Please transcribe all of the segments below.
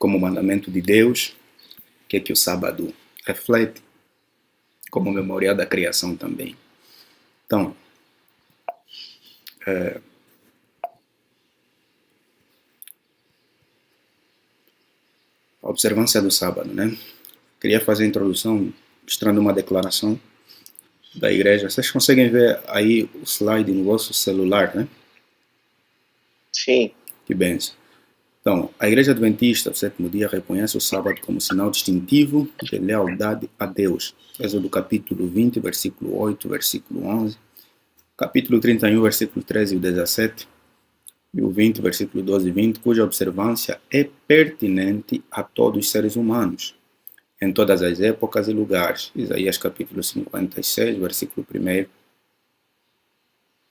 como mandamento de Deus, que o sábado reflete, como memorial da criação também. Então, a observância do sábado, né? Queria fazer a introdução mostrando uma declaração da igreja. Vocês conseguem ver aí o slide no vosso celular, né? Sim. Que benção. Então, a Igreja Adventista do Sétimo Dia reconhece o sábado como sinal distintivo de lealdade a Deus. Êxodo capítulo 20, versículo 8, versículo 11, capítulo 31, versículo 13 e 17, e o 20, versículo 12 e 20, cuja observância é pertinente a todos os seres humanos, em todas as épocas e lugares. Isaías capítulo 56, versículo 1,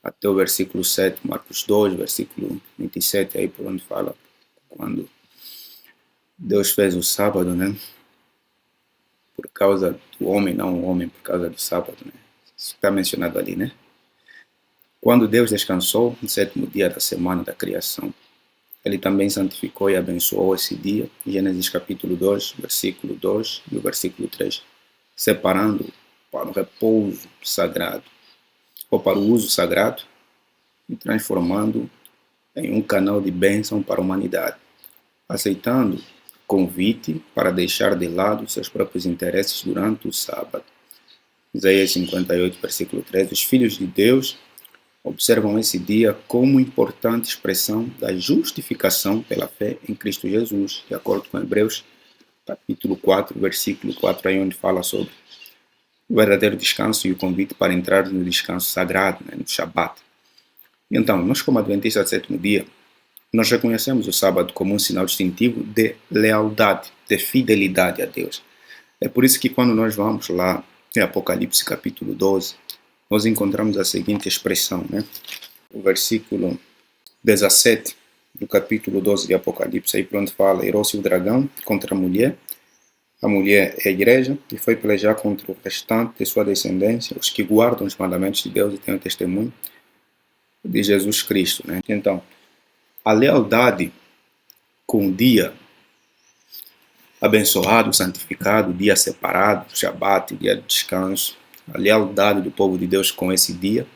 até o versículo 7, Marcos 2, versículo 27, aí por onde fala quando Deus fez o sábado, né? Por causa do homem, não o homem por causa do sábado, né? Isso está mencionado ali, né? Quando Deus descansou no sétimo dia da semana da criação, Ele também santificou e abençoou esse dia, Gênesis capítulo 2, versículo 2 e o versículo 3, separando para o repouso sagrado, ou para o uso sagrado, e transformando em um canal de bênção para a humanidade, aceitando convite para deixar de lado seus próprios interesses durante o sábado. Isaías 58, versículo 13. Os filhos de Deus observam esse dia como importante expressão da justificação pela fé em Cristo Jesus, de acordo com Hebreus, capítulo 4, versículo 4, aí onde fala sobre o verdadeiro descanso e o convite para entrar no descanso sagrado, né, no Shabat. Então, nós como Adventistas do Sétimo Dia, nós reconhecemos o sábado como um sinal distintivo de lealdade, de fidelidade a Deus. É por isso que quando nós vamos lá em Apocalipse capítulo 12, nós encontramos a seguinte expressão, né? O versículo 17 do capítulo 12 de Apocalipse, aí por onde fala, irou-se o dragão contra a mulher é a igreja, e foi pelejar contra o restante de sua descendência, os que guardam os mandamentos de Deus e têm o testemunho de Jesus Cristo, né? Então, a lealdade com o dia abençoado, santificado, dia separado, Shabat, dia de descanso, a lealdade do povo de Deus com esse dia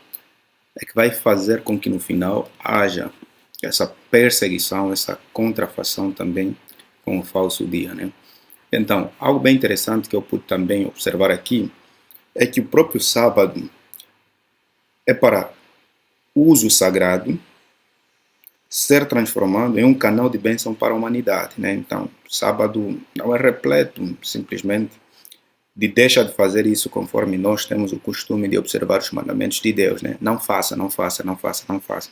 é que vai fazer com que no final haja essa perseguição, essa contrafação também com o falso dia, né? Então, algo bem interessante que eu pude também observar aqui é que o próprio sábado é para uso sagrado ser transformado em um canal de bênção para a humanidade, né? Então, o sábado não é repleto simplesmente de deixar de fazer isso conforme nós temos o costume de observar os mandamentos de Deus, né? Não faça, não faça, não faça, não faça.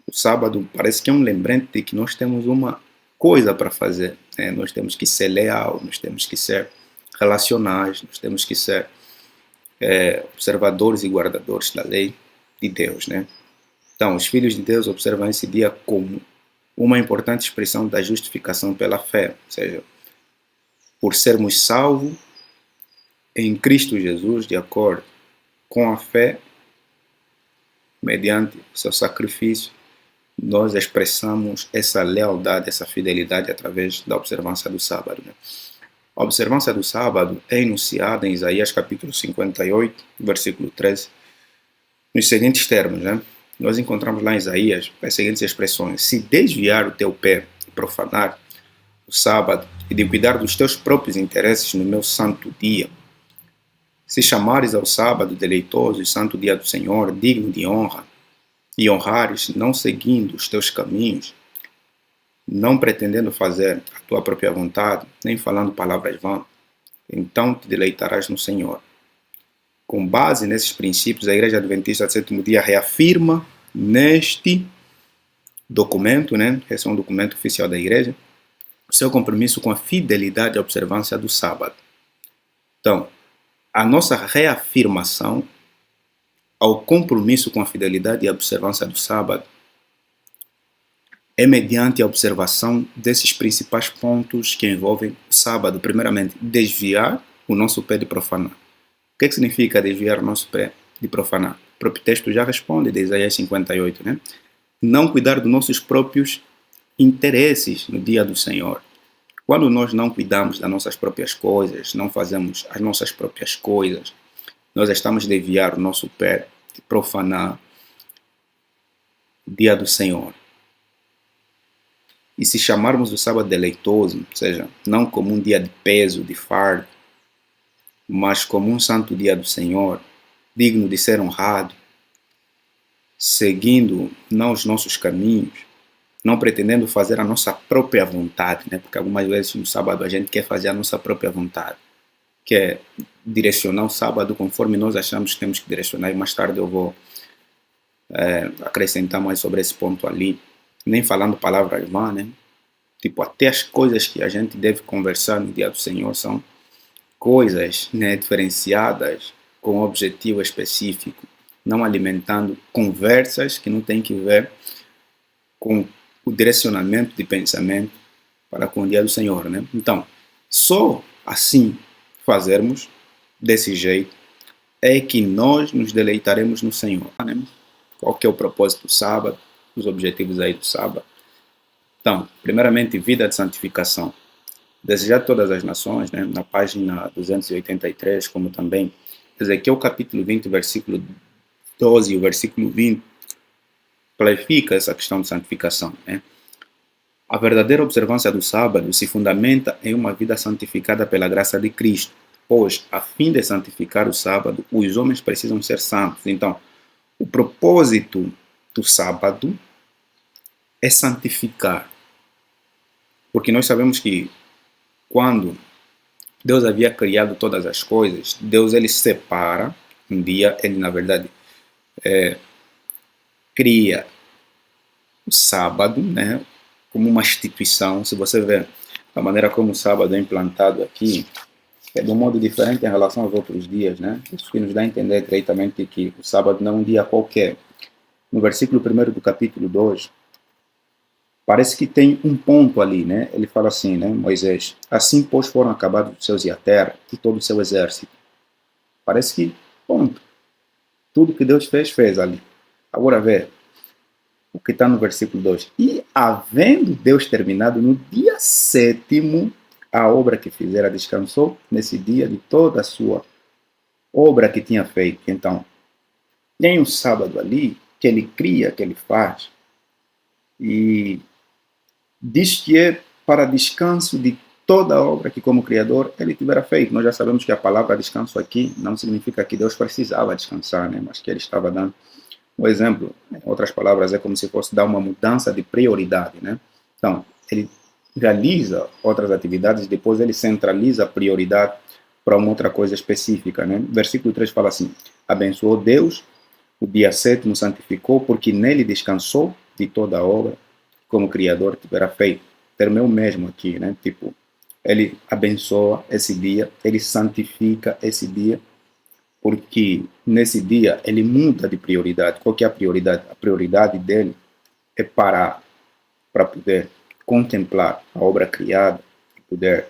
O sábado parece que é um lembrete de que nós temos uma coisa para fazer, né? Nós temos que ser leal, nós temos que ser relacionais, nós temos que ser observadores e guardadores da lei de Deus, né? Então, os filhos de Deus observam esse dia como uma importante expressão da justificação pela fé, ou seja, por sermos salvos em Cristo Jesus, de acordo com a fé, mediante o seu sacrifício, nós expressamos essa lealdade, essa fidelidade através da observância do sábado, né? A observância do sábado é enunciada em Isaías capítulo 58, versículo 13, nos seguintes termos, né? Nós encontramos lá em Isaías as seguintes expressões: se desviar o teu pé e profanar o sábado e de cuidar dos teus próprios interesses no meu santo dia, se chamares ao sábado deleitoso e santo dia do Senhor, digno de honra, e honrares, não seguindo os teus caminhos, não pretendendo fazer a tua própria vontade, nem falando palavras vãs, então te deleitarás no Senhor. Com base nesses princípios, a Igreja Adventista do Sétimo Dia reafirma neste documento, né? Esse é um documento oficial da Igreja, o seu compromisso com a fidelidade à observância do sábado. Então, a nossa reafirmação ao compromisso com a fidelidade e a observância do sábado é mediante a observação desses principais pontos que envolvem o sábado. Primeiramente, desviar o nosso pé de profanar. O que significa desviar o nosso pé de profanar? O próprio texto já responde, de Isaías 58, né? Não cuidar dos nossos próprios interesses no dia do Senhor. Quando nós não cuidamos das nossas próprias coisas, não fazemos as nossas próprias coisas, nós estamos a desviar o nosso pé de profanar o dia do Senhor. E se chamarmos o sábado deleitoso, ou seja, não como um dia de peso, de fardo, mas como um santo dia do Senhor, digno de ser honrado, seguindo não os nossos caminhos, não pretendendo fazer a nossa própria vontade, né? Porque algumas vezes no sábado a gente quer fazer a nossa própria vontade, quer direcionar o sábado conforme nós achamos que temos que direcionar, e mais tarde eu vou acrescentar mais sobre esse ponto ali, nem falando palavras vãs, né? Tipo, até as coisas que a gente deve conversar no dia do Senhor são coisas, né, diferenciadas com um objetivo específico, não alimentando conversas que não têm que ver com o direcionamento de pensamento para com o dia do Senhor, né? Então, só assim fazermos desse jeito é que nós nos deleitaremos no Senhor, né? Qual que é o propósito do sábado, os objetivos aí do sábado? Então, primeiramente, vida de santificação. Desejar todas as nações, né? Na página 283, como também Ezequiel capítulo 20, versículo 12 e o versículo 20, clarifica essa questão de santificação, né? A verdadeira observância do sábado se fundamenta em uma vida santificada pela graça de Cristo, pois, a fim de santificar o sábado, os homens precisam ser santos. Então, o propósito do sábado é santificar, porque nós sabemos que quando Deus havia criado todas as coisas, Deus ele separa um dia, ele na verdade cria o sábado, né, como uma instituição. Se você ver a maneira como o sábado é implantado aqui, é de um modo diferente em relação aos outros dias, né? Isso que nos dá a entender diretamente que o sábado não é um dia qualquer. No versículo 1 do capítulo 2, parece que tem um ponto ali, né? Ele fala assim, né, Moisés: assim, pois, foram acabados os céus e a terra e todo o seu exército. Parece que, ponto. Tudo que Deus fez, fez ali. Agora vê o que está no versículo 2. E havendo Deus terminado no dia 7º a obra que fizera, descansou nesse dia de toda a sua obra que tinha feito. Então, tem um sábado ali que ele cria, que ele faz, e diz que é para descanso de toda a obra que como Criador ele tivera feito. Nós já sabemos que a palavra descanso aqui não significa que Deus precisava descansar, né? Mas que ele estava dando um exemplo. Em outras palavras, é como se fosse dar uma mudança de prioridade, né? Então, ele realiza outras atividades e depois ele centraliza a prioridade para uma outra coisa específica, né? Versículo 3 fala assim: abençoou Deus o dia 7º, santificou, porque nele descansou de toda a obra como Criador tivera feito. Termo o mesmo aqui, né? Tipo, ele abençoa esse dia, ele santifica esse dia, porque nesse dia ele muda de prioridade. Qual que é a prioridade? A prioridade dele é parar para poder contemplar a obra criada, poder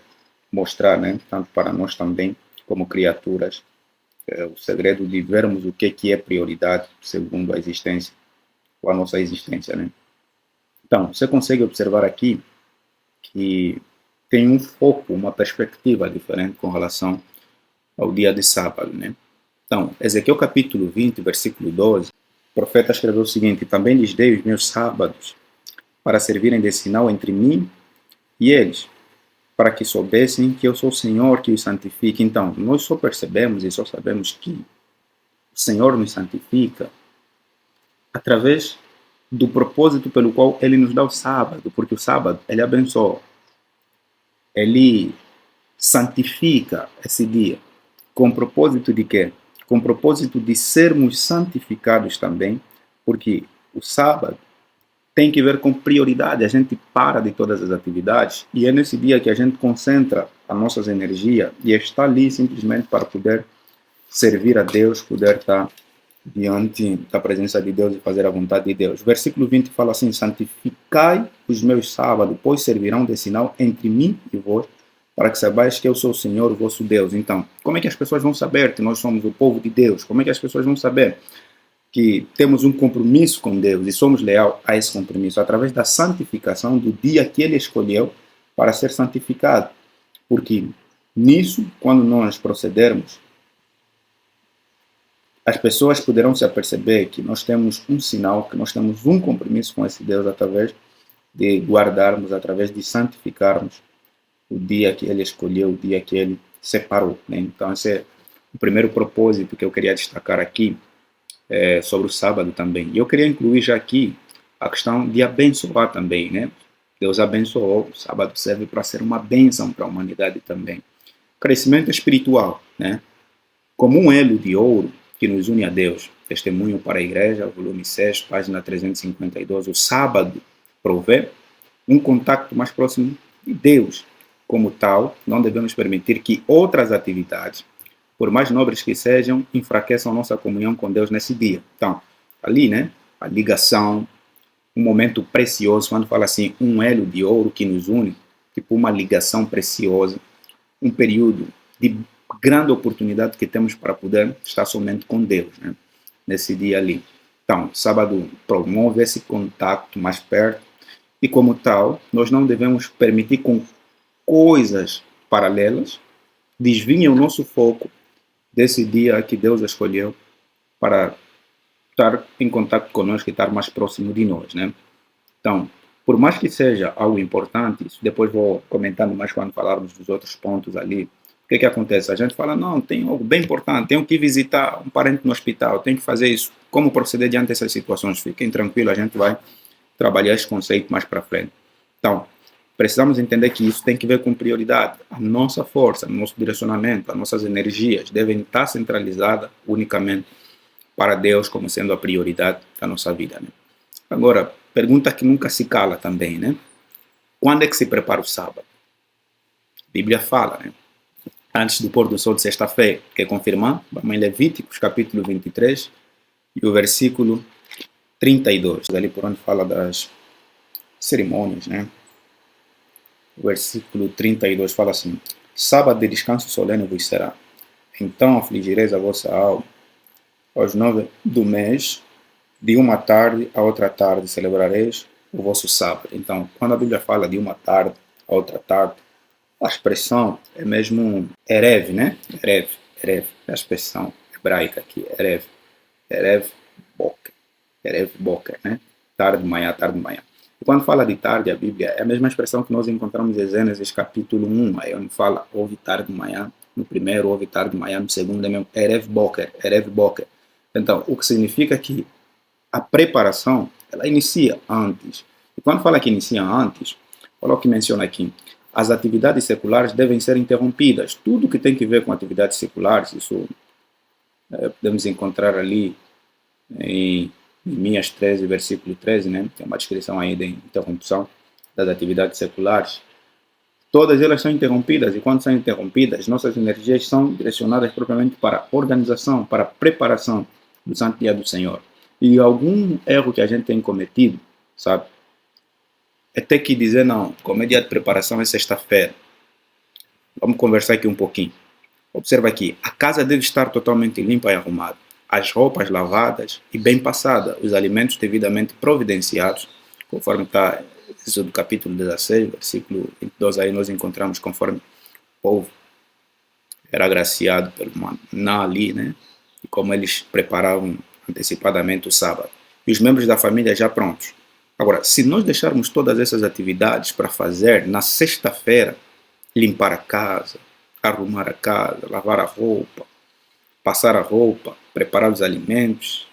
mostrar, né, tanto para nós também como criaturas, o segredo de vermos o que é prioridade segundo a existência, ou a nossa existência, né? Então, você consegue observar aqui que tem um foco, uma perspectiva diferente com relação ao dia de sábado, né? Então, Ezequiel capítulo 20, versículo 12, o profeta escreveu o seguinte: também lhes dei os meus sábados para servirem de sinal entre mim e eles, para que soubessem que eu sou o Senhor que os santifica. Então, nós só percebemos e só sabemos que o Senhor nos santifica através do propósito pelo qual ele nos dá o sábado, porque o sábado ele abençoa, ele santifica esse dia, com o propósito de quê? Com o propósito de sermos santificados também, porque o sábado tem que ver com prioridade. A gente para de todas as atividades e é nesse dia que a gente concentra as nossas energias e está ali simplesmente para poder servir a Deus, poder estar diante da presença de Deus e fazer a vontade de Deus. Versículo 20 fala assim: santificai os meus sábados, pois servirão de sinal entre mim e vós, para que saibais que eu sou o Senhor, o vosso Deus. Então, como é que as pessoas vão saber que nós somos o povo de Deus? Como é que as pessoas vão saber que temos um compromisso com Deus e somos leais a esse compromisso? Através da santificação do dia que Ele escolheu para ser santificado. Porque nisso, quando nós procedermos, as pessoas poderão se aperceber que nós temos um sinal, que nós temos um compromisso com esse Deus através de guardarmos, através de santificarmos o dia que Ele escolheu, o dia que Ele separou. Né? Então, esse é o primeiro propósito que eu queria destacar aqui, sobre o sábado também. E eu queria incluir já aqui a questão de abençoar também, né? Deus abençoou, o sábado serve para ser uma bênção para a humanidade também. Crescimento espiritual, né? Como um elo de ouro que nos une a Deus. Testemunho para a Igreja, volume 6, página 352. O sábado provê um contato mais próximo de Deus. Como tal, não devemos permitir que outras atividades, por mais nobres que sejam, enfraqueçam nossa comunhão com Deus nesse dia. Então, ali, né, a ligação, um momento precioso, quando fala assim, um elo de ouro que nos une, tipo uma ligação preciosa, um período de grande oportunidade que temos para poder estar somente com Deus, né, nesse dia ali. Então, sábado promove esse contato mais perto e, como tal, nós não devemos permitir que coisas paralelas desviem o nosso foco desse dia que Deus escolheu para estar em contato conosco e estar mais próximo de nós, né? Então, por mais que seja algo importante, isso depois vou comentando mais quando falarmos dos outros pontos ali, o que acontece? A gente fala, não, tem algo bem importante, tenho que visitar um parente no hospital, tenho que fazer isso. Como proceder diante dessas situações? Fiquem tranquilos, a gente vai trabalhar esse conceito mais para frente. Então, precisamos entender que isso tem que ver com prioridade. A nossa força, o nosso direcionamento, as nossas energias devem estar centralizadas unicamente para Deus como sendo a prioridade da nossa vida. Né? Agora, pergunta que nunca se cala também, né? Quando é que se prepara o sábado? A Bíblia fala, né? Antes do pôr do sol de sexta-feira. Quer confirmar? Vamos em Levíticos, capítulo 23, e o versículo 32. Ali por onde fala das cerimônias, né? O versículo 32 fala assim: sábado de descanso solene vos será. Então afligireis a vossa alma. Aos 9 do mês, de uma tarde a outra tarde, celebrareis o vosso sábado. Então, quando a Bíblia fala de uma tarde a outra tarde, a expressão é mesmo erev, né? Erev, é a expressão hebraica aqui, erev boker, né? Tarde de manhã. E quando fala de tarde, a Bíblia é a mesma expressão que nós encontramos em Gênesis capítulo 1, aí onde fala houve tarde de manhã, no primeiro houve tarde de manhã, no segundo é mesmo erev boker. Então, o que significa que a preparação, ela inicia antes. E quando fala que inicia antes, olha o que menciona aqui. As atividades seculares devem ser interrompidas. Tudo que tem que ver com atividades seculares, isso podemos encontrar ali em Neemias 13, versículo 13, né? Tem uma descrição aí de interrupção das atividades seculares. Todas elas são interrompidas, e quando são interrompidas, nossas energias são direcionadas propriamente para a organização, para a preparação do Santo Dia do Senhor. E algum erro que a gente tem cometido, sabe, é ter que dizer, não, como é dia de preparação é sexta-feira. Vamos conversar aqui um pouquinho. Observa aqui, a casa deve estar totalmente limpa e arrumada, as roupas lavadas e bem passadas, os alimentos devidamente providenciados, conforme está isso do capítulo 16, versículo 22, aí nós encontramos conforme o povo era agraciado pelo maná ali, né? E como eles preparavam antecipadamente o sábado. E os membros da família já prontos. Agora, se nós deixarmos todas essas atividades para fazer na sexta-feira, limpar a casa, arrumar a casa, lavar a roupa, passar a roupa, preparar os alimentos,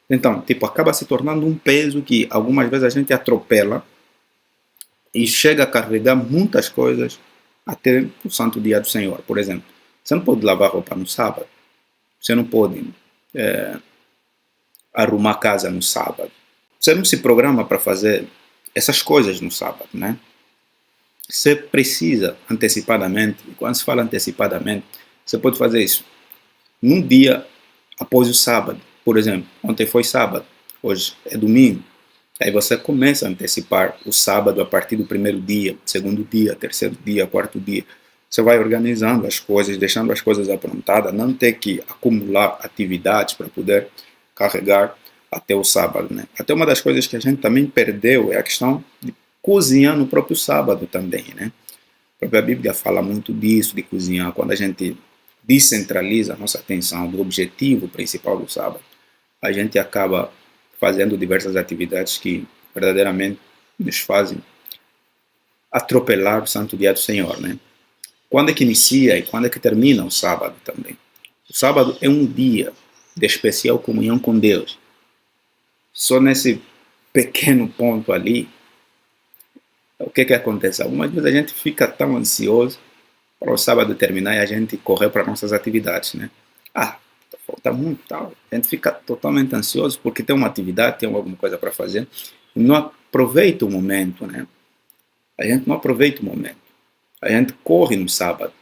então, acaba se tornando um peso que algumas vezes a gente atropela e chega a carregar muitas coisas até o Santo Dia do Senhor. Por exemplo, você não pode lavar roupa no sábado, você não pode arrumar a casa no sábado, você não se programa para fazer essas coisas no sábado, né? Você precisa antecipadamente, e quando se fala antecipadamente, você pode fazer isso num dia após o sábado. Por exemplo, ontem foi sábado, hoje é domingo. Aí você começa a antecipar o sábado a partir do primeiro dia, segundo dia, terceiro dia, quarto dia. Você vai organizando as coisas, deixando as coisas aprontadas, não ter que acumular atividades para poder carregar até o sábado, né? Até uma das coisas que a gente também perdeu é a questão de cozinhar no próprio sábado também, né? A própria Bíblia fala muito disso, de cozinhar, quando a gente descentraliza a nossa atenção do objetivo principal do sábado, a gente acaba fazendo diversas atividades que verdadeiramente nos fazem atropelar o santo dia do Senhor, né? Quando é que inicia e quando é que termina o sábado também? O sábado é um dia de especial comunhão com Deus. Só nesse pequeno ponto ali, o que acontece? Algumas vezes a gente fica tão ansioso para o sábado terminar e a gente correr para nossas atividades, né? Falta muito, tal. A gente fica totalmente ansioso porque tem uma atividade, tem alguma coisa para fazer e não aproveita o momento, né? A gente não aproveita o momento. A gente corre no sábado.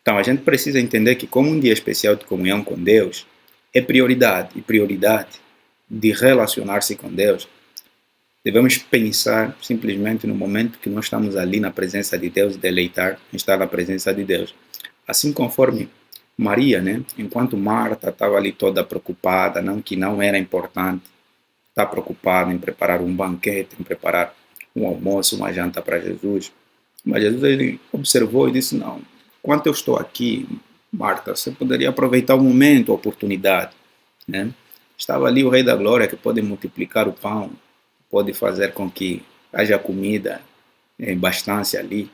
Então a gente precisa entender que como um dia especial de comunhão com Deus é prioridade, e prioridade de relacionar-se com Deus, devemos pensar simplesmente no momento que nós estamos ali na presença de Deus, deleitar em estar na presença de Deus. Assim conforme Maria, né? Enquanto Marta estava ali toda preocupada, não que não era importante, está preocupada em preparar um banquete, em preparar um almoço, uma janta para Jesus. Mas Jesus ele observou e disse, não, enquanto eu estou aqui, Marta, você poderia aproveitar o momento, a oportunidade, né? Estava ali o Rei da Glória que pode multiplicar o pão, pode fazer com que haja comida em bastância ali.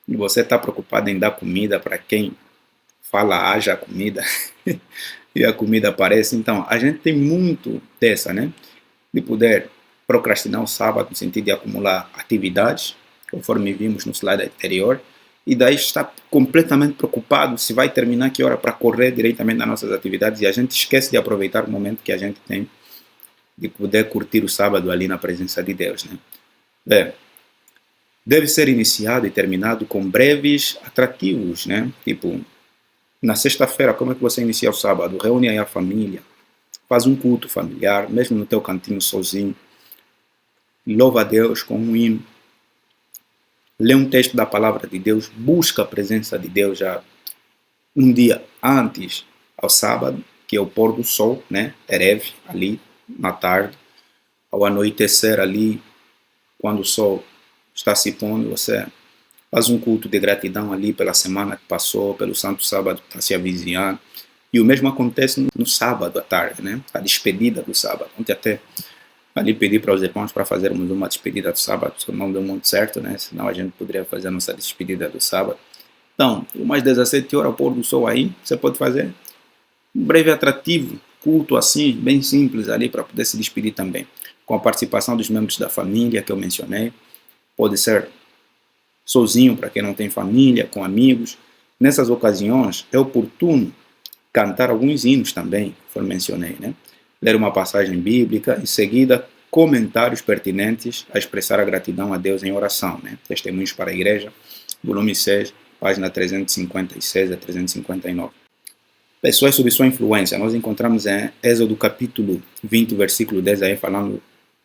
E você está preocupado em dar comida para quem fala haja comida e a comida aparece. Então, a gente tem muito dessa, né? De poder procrastinar o sábado no sentido de acumular atividades, conforme vimos no slide anterior, e daí está completamente preocupado se vai terminar que hora para correr diretamente nas nossas atividades e a gente esquece de aproveitar o momento que a gente tem de poder curtir o sábado ali na presença de Deus, né? Bem, deve ser iniciado e terminado com breves atrativos, né? Tipo, na sexta-feira, como é que você inicia o sábado? Reúne aí a família, faz um culto familiar, mesmo no teu cantinho sozinho, louva a Deus com um hino, lê um texto da palavra de Deus, busca a presença de Deus já um dia antes ao sábado, que é o pôr do sol, né? Erev, ali na tarde, ao anoitecer ali, quando o sol está se pondo, você faz um culto de gratidão ali pela semana que passou, pelo santo sábado que está se avizinhando. E o mesmo acontece no sábado à tarde, né? A despedida do sábado. Ontem até ali pedi para os irmãos para fazermos uma despedida do sábado, só não deu muito certo, né? Senão a gente poderia fazer a nossa despedida do sábado. Então, umas 17 horas ao pôr do sol aí, você pode fazer um breve atrativo, culto assim, bem simples ali para poder se despedir também. Com a participação dos membros da família que eu mencionei. Pode ser sozinho para quem não tem família, com amigos. Nessas ocasiões é oportuno cantar alguns hinos também, como mencionei, né? Ler uma passagem bíblica, em seguida comentários pertinentes a expressar a gratidão a Deus em oração, né? Testemunhos para a Igreja, volume 6, página 356 a 359. Pessoas sob sua influência, nós encontramos em Êxodo capítulo 20, versículo 10, aí falando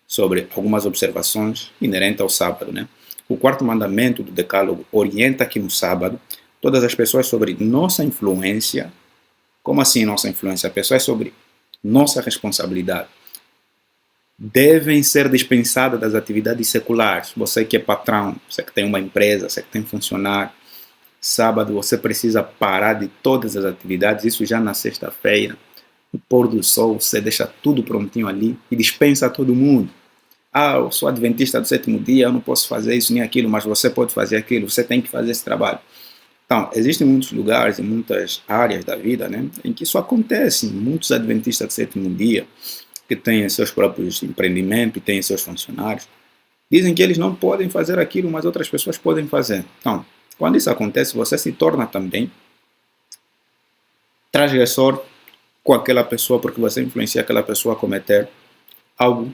sobre algumas observações inerentes ao sábado, né? O quarto mandamento do decálogo orienta que no sábado todas as pessoas sobre nossa influência. Como assim nossa influência? Pessoas sobre nossa responsabilidade devem ser dispensadas das atividades seculares. Você que é patrão, você que tem uma empresa, você que tem funcionário, sábado você precisa parar de todas as atividades, isso já na sexta-feira, no pôr do sol, você deixa tudo prontinho ali e dispensa todo mundo. Eu sou adventista do sétimo dia, eu não posso fazer isso nem aquilo, mas você pode fazer aquilo, você tem que fazer esse trabalho. Então, existem muitos lugares e muitas áreas da vida, né, em que isso acontece. Muitos adventistas do sétimo dia, que têm seus próprios empreendimentos, têm seus funcionários, dizem que eles não podem fazer aquilo, mas outras pessoas podem fazer. Então, quando isso acontece, você se torna também transgressor com aquela pessoa, porque você influencia aquela pessoa a cometer algo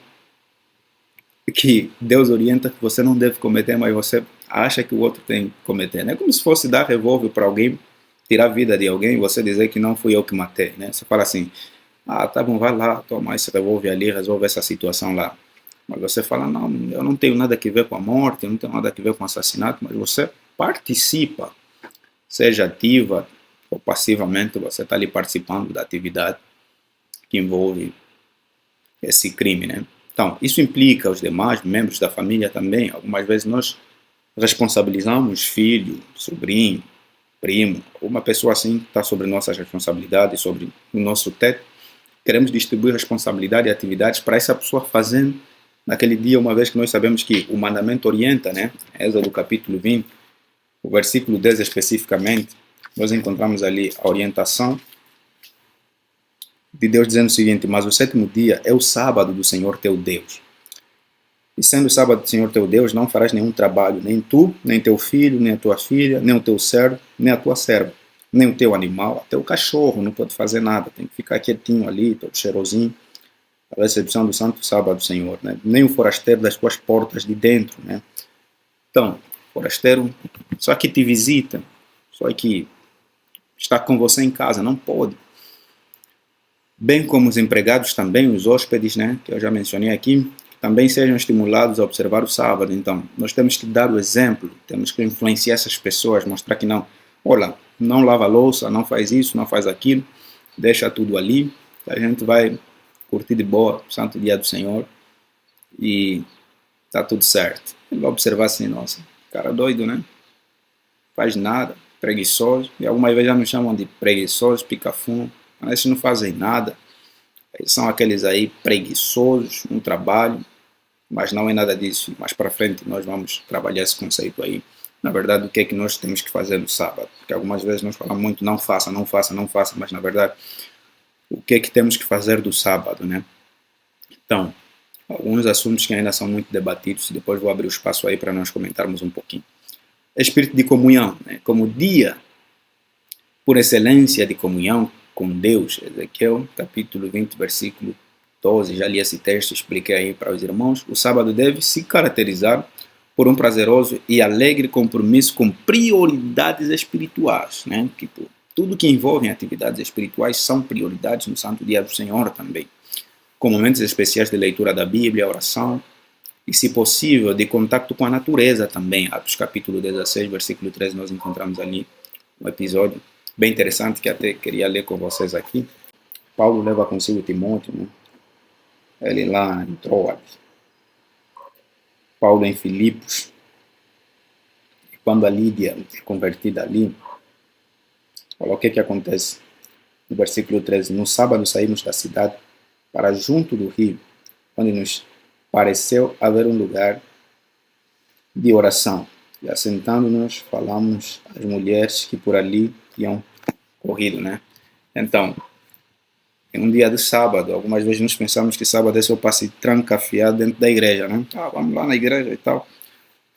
que Deus orienta que você não deve cometer, mas você acha que o outro tem que cometer. É como se fosse dar revólver para alguém, tirar a vida de alguém e você dizer que não fui eu que matei, né? Você fala assim, tá bom, vai lá, toma esse revólver ali, resolve essa situação lá. Mas você fala, não, eu não tenho nada a ver com a morte, eu não tenho nada a ver com o assassinato, mas você participa, seja ativa ou passivamente, você está ali participando da atividade que envolve esse crime, né? Então, isso implica os demais membros da família também. Algumas vezes nós responsabilizamos filho, sobrinho, primo, uma pessoa assim que está sobre nossas responsabilidades, sobre o nosso teto, queremos distribuir responsabilidade e atividades para essa pessoa fazendo naquele dia, uma vez que nós sabemos que o mandamento orienta, né? Êxodo capítulo 20, o versículo 10 especificamente, nós encontramos ali a orientação de Deus dizendo o seguinte: mas o sétimo dia é o sábado do Senhor teu Deus. E sendo o sábado do Senhor teu Deus, não farás nenhum trabalho, nem tu, nem teu filho, nem a tua filha, nem o teu servo, nem a tua serva, nem o teu animal, até o cachorro não pode fazer nada, tem que ficar quietinho ali, todo cheirosinho, a recepção do santo sábado do Senhor, né? Nem o forasteiro das tuas portas de dentro, né? Então, forasteiro só que te visita, só que está com você em casa, não pode. Bem como os empregados também, os hóspedes, né, que eu já mencionei aqui, também sejam estimulados a observar o sábado. Então, nós temos que dar o exemplo, temos que influenciar essas pessoas, mostrar que não, olha, não lava a louça, não faz isso, não faz aquilo, deixa tudo ali, a gente vai curtir de boa o santo dia do Senhor e tá tudo certo. Ele vai observar assim, nossa, cara doido, né? Faz nada, preguiçoso, e algumas vezes já nos chamam de preguiçosos, pica-fumo, mas esses não fazem nada. Eles são aqueles aí preguiçosos no trabalho, mas não é nada disso. Mais para frente nós vamos trabalhar esse conceito aí. Na verdade, o que é que nós temos que fazer no sábado? Porque algumas vezes nós falamos muito não faça, não faça, não faça, mas na verdade, o que é que temos que fazer do sábado, né? Então, alguns assuntos que ainda são muito debatidos, depois vou abrir o espaço aí para nós comentarmos um pouquinho. Espírito de comunhão, né? Como dia por excelência de comunhão com Deus, Ezequiel capítulo 20, versículo 12, já li esse texto, expliquei aí para os irmãos, o sábado deve se caracterizar por um prazeroso e alegre compromisso com prioridades espirituais, né? Tipo, tudo que envolve atividades espirituais são prioridades no Santo Dia do Senhor também, com momentos especiais de leitura da Bíblia, oração, e se possível, de contato com a natureza também. Atos capítulo 16, versículo 13, nós encontramos ali um episódio bem interessante que até queria ler com vocês aqui. Paulo leva consigo Timóteo, né? Ele lá em Troade. Paulo em Filipos. E quando a Lídia é convertida ali, olha o que acontece. No versículo 13, no sábado saímos da cidade para junto do rio, onde nos pareceu haver um lugar de oração. E assentando-nos, falamos às mulheres que por ali tinham corrido, né? Então, em um dia de sábado, algumas vezes nós pensamos que sábado é só para se trancafiar dentro da igreja, né? Ah, vamos lá na igreja e tal.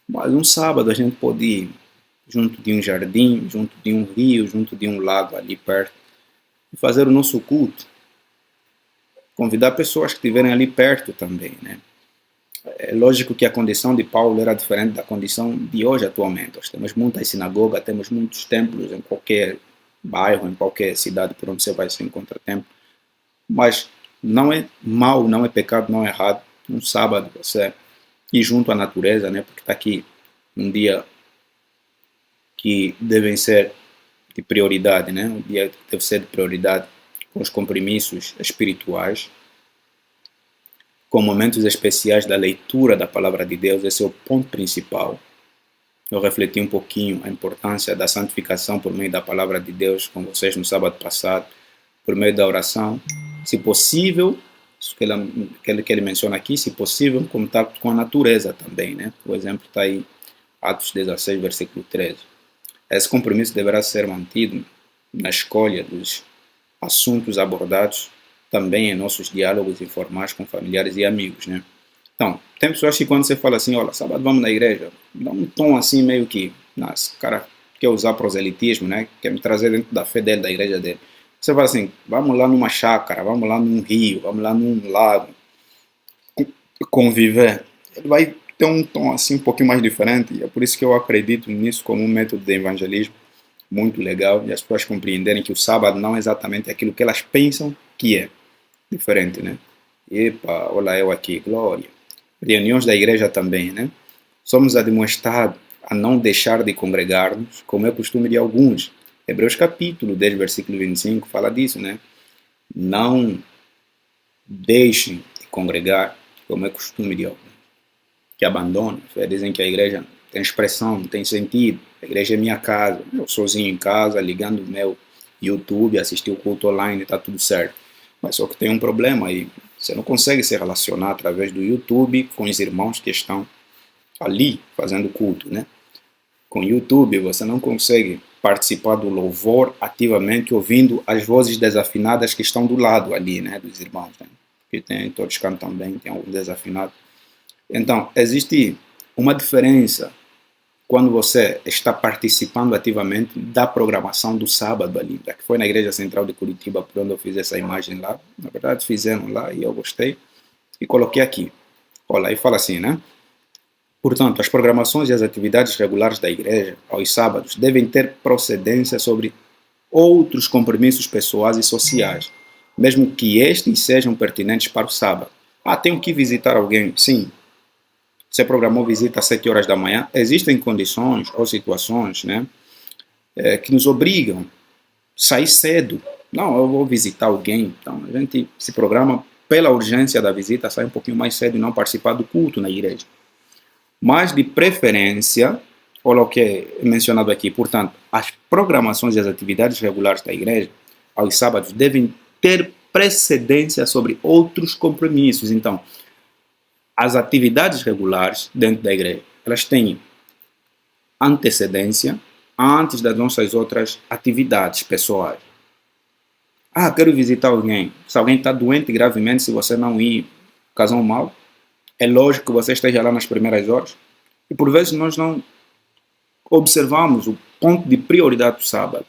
Mas um sábado a gente pode ir junto de um jardim, junto de um rio, junto de um lago ali perto e fazer o nosso culto. Convidar pessoas que estiverem ali perto também, né? É lógico que a condição de Paulo era diferente da condição de hoje atualmente. Nós temos muitas sinagogas, temos muitos templos em qualquer bairro, em qualquer cidade por onde você vai se encontrar templo. Mas não é mal, não é pecado, não é errado um sábado você ir junto à natureza, né? Porque está aqui um dia que devem ser de prioridade, né? Um dia que deve ser de prioridade com os compromissos espirituais, com momentos especiais da leitura da palavra de Deus. Esse é o ponto principal. Eu refleti um pouquinho a importância da santificação por meio da palavra de Deus com vocês no sábado passado, por meio da oração. Se possível, isso que ele menciona aqui, se possível, um contato com a natureza também, né? O exemplo está aí, Atos 16, versículo 13. Esse compromisso deverá ser mantido na escolha dos assuntos abordados, também em nossos diálogos informais com familiares e amigos, né? Então, tem pessoas que quando você fala assim, olha, sábado vamos na igreja, dá um tom assim meio que, nossa, o cara quer usar proselitismo, né? Quer me trazer dentro da fé dele, da igreja dele. Você fala assim, vamos lá numa chácara, vamos lá num rio, vamos lá num lago, conviver. Ele vai ter um tom assim um pouquinho mais diferente, e é por isso que eu acredito nisso como um método de evangelismo muito legal, e as pessoas compreenderem que o sábado não é exatamente aquilo que elas pensam que é. Diferente, né? Epa, olha eu aqui, glória. Reuniões da igreja também, né? Somos admoestados a não deixar de congregar-nos, como é costume de alguns. Hebreus capítulo 10, versículo 25, fala disso, né? Não deixem de congregar, como é costume de alguns, que abandonam. Dizem que a igreja tem expressão, tem sentido. A igreja é minha casa, eu sozinho em casa, ligando o meu YouTube, assistir o culto online, está tudo certo. Mas só que tem um problema aí, você não consegue se relacionar através do YouTube com os irmãos que estão ali fazendo culto, né? Com o YouTube você não consegue participar do louvor ativamente ouvindo as vozes desafinadas que estão do lado ali, né, dos irmãos, né? Que tem, todos cantam bem, tem algum desafinado. Então, existe uma diferença quando você está participando ativamente da programação do sábado ali, que foi na Igreja Central de Curitiba, por onde eu fiz essa imagem lá. Na verdade, fizeram lá e eu gostei e coloquei aqui. Olha, aí fala assim, né? Portanto, as programações e as atividades regulares da igreja aos sábados devem ter procedência sobre outros compromissos pessoais e sociais, mesmo que estes sejam pertinentes para o sábado. Ah, tenho que visitar alguém? Sim. Você programou visita às 7 horas da manhã. Existem condições ou situações, né, que nos obrigam a sair cedo. Não, eu vou visitar alguém. Então, a gente se programa pela urgência da visita, sai um pouquinho mais cedo e não participar do culto na igreja. Mas, de preferência, olha o que é mencionado aqui, portanto, as programações e as atividades regulares da igreja aos sábados devem ter precedência sobre outros compromissos. Então, as atividades regulares dentro da igreja, elas têm antecedência antes das nossas outras atividades pessoais. Ah, quero visitar alguém. Se alguém está doente gravemente, se você não ir, casam mal, é lógico que você esteja lá nas primeiras horas. E por vezes nós não observamos o ponto de prioridade do sábado.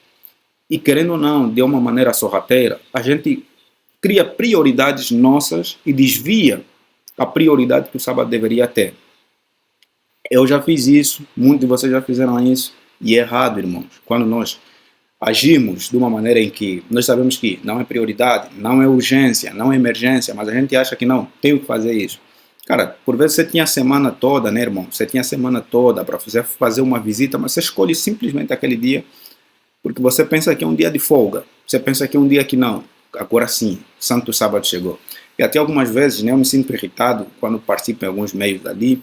E querendo ou não, de uma maneira sorrateira, a gente cria prioridades nossas e desvia a prioridade que o sábado deveria ter. Eu já fiz isso, muitos de vocês já fizeram isso, e é errado, irmãos. Quando nós agimos de uma maneira em que nós sabemos que não é prioridade, não é urgência, não é emergência, mas a gente acha que não, tenho que fazer isso. Cara, por vezes você tinha a semana toda, né, irmão? Você tinha a semana toda para fazer uma visita, mas você escolhe simplesmente aquele dia porque você pensa que é um dia de folga. Você pensa que é um dia que não. Agora sim, Santo Sábado chegou. E até algumas vezes, né, eu me sinto irritado quando participo em alguns meios dali.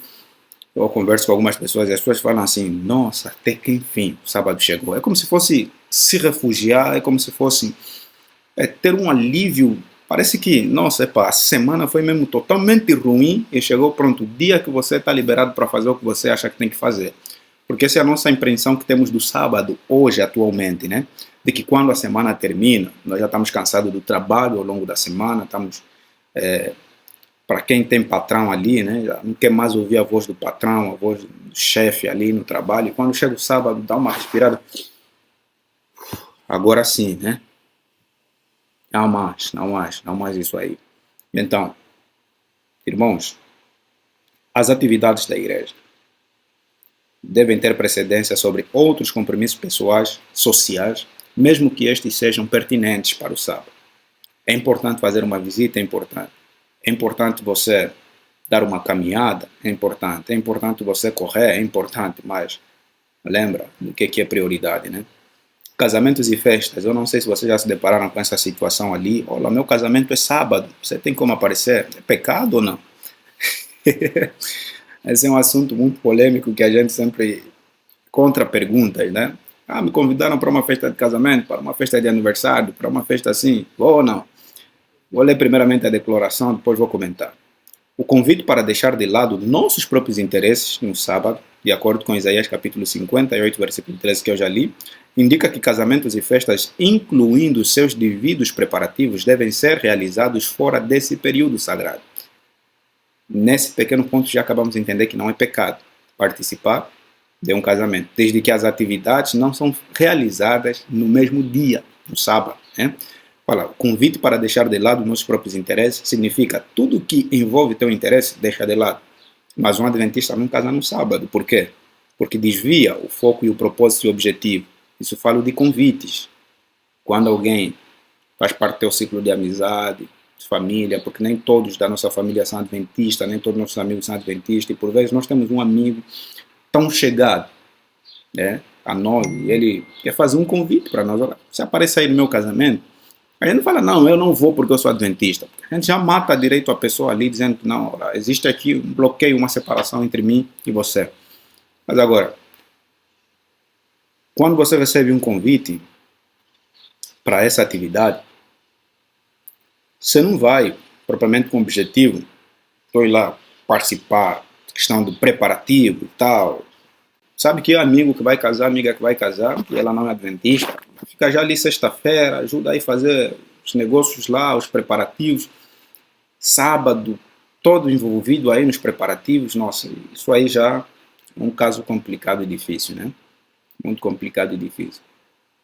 Eu converso com algumas pessoas e as pessoas falam assim, nossa, até que enfim o sábado chegou. É como se fosse se refugiar, é como se fosse ter um alívio. Parece que, nossa, a semana foi mesmo totalmente ruim e chegou, pronto, o dia que você está liberado para fazer o que você acha que tem que fazer. Porque essa é a nossa impressão que temos do sábado hoje, atualmente, né? De que quando a semana termina, nós já estamos cansados do trabalho ao longo da semana, estamos... para quem tem patrão ali, né? Já não quer mais ouvir a voz do patrão, a voz do chefe ali no trabalho. E quando chega o sábado, dá uma respirada. Agora sim, né? Não mais isso aí. Então, irmãos, as atividades da igreja devem ter precedência sobre outros compromissos pessoais, sociais, mesmo que estes sejam pertinentes para o sábado. É importante fazer uma visita, é importante. É importante você dar uma caminhada, é importante. É importante você correr, é importante, mas lembra do que é prioridade, né? Casamentos e festas, eu não sei se vocês já se depararam com essa situação ali. Olha, meu casamento é sábado, você tem como aparecer? É pecado ou não? Esse é um assunto muito polêmico que a gente sempre contra perguntas, né? Ah, me convidaram para uma festa de casamento, para uma festa de aniversário, para uma festa assim, vou ou não? Vou ler primeiramente a declaração, depois vou comentar. O convite para deixar de lado nossos próprios interesses no sábado, de acordo com Isaías capítulo 58, versículo 13, que eu já li, indica que casamentos e festas, incluindo seus devidos preparativos, devem ser realizados fora desse período sagrado. Nesse pequeno ponto já acabamos de entender que não é pecado participar de um casamento, desde que as atividades não são realizadas no mesmo dia, no sábado, né? Fala, o convite para deixar de lado nossos próprios interesses significa tudo que envolve teu interesse, deixa de lado. Mas um adventista não casa no sábado. Por quê? Porque desvia o foco e o propósito e o objetivo. Isso falo de convites. Quando alguém faz parte do teu ciclo de amizade, de família, porque nem todos da nossa família são adventistas, nem todos os nossos amigos são adventistas, e por vezes nós temos um amigo tão chegado, né, a nós, e ele quer fazer um convite para nós. Olha, se aparecer aí no meu casamento, a gente não fala, não, eu não vou porque eu sou adventista. A gente já mata direito a pessoa ali, dizendo que não, existe aqui um bloqueio, uma separação entre mim e você. Mas agora, quando você recebe um convite para essa atividade, você não vai propriamente com o objetivo, estou lá participar, questão do preparativo e tal. Sabe que é amigo que vai casar, amiga que vai casar, e ela não é adventista, fica já ali sexta-feira, ajuda aí a fazer os negócios lá, os preparativos, sábado, todo envolvido aí nos preparativos, nossa, isso aí já é um caso complicado e difícil, né? Muito complicado e difícil.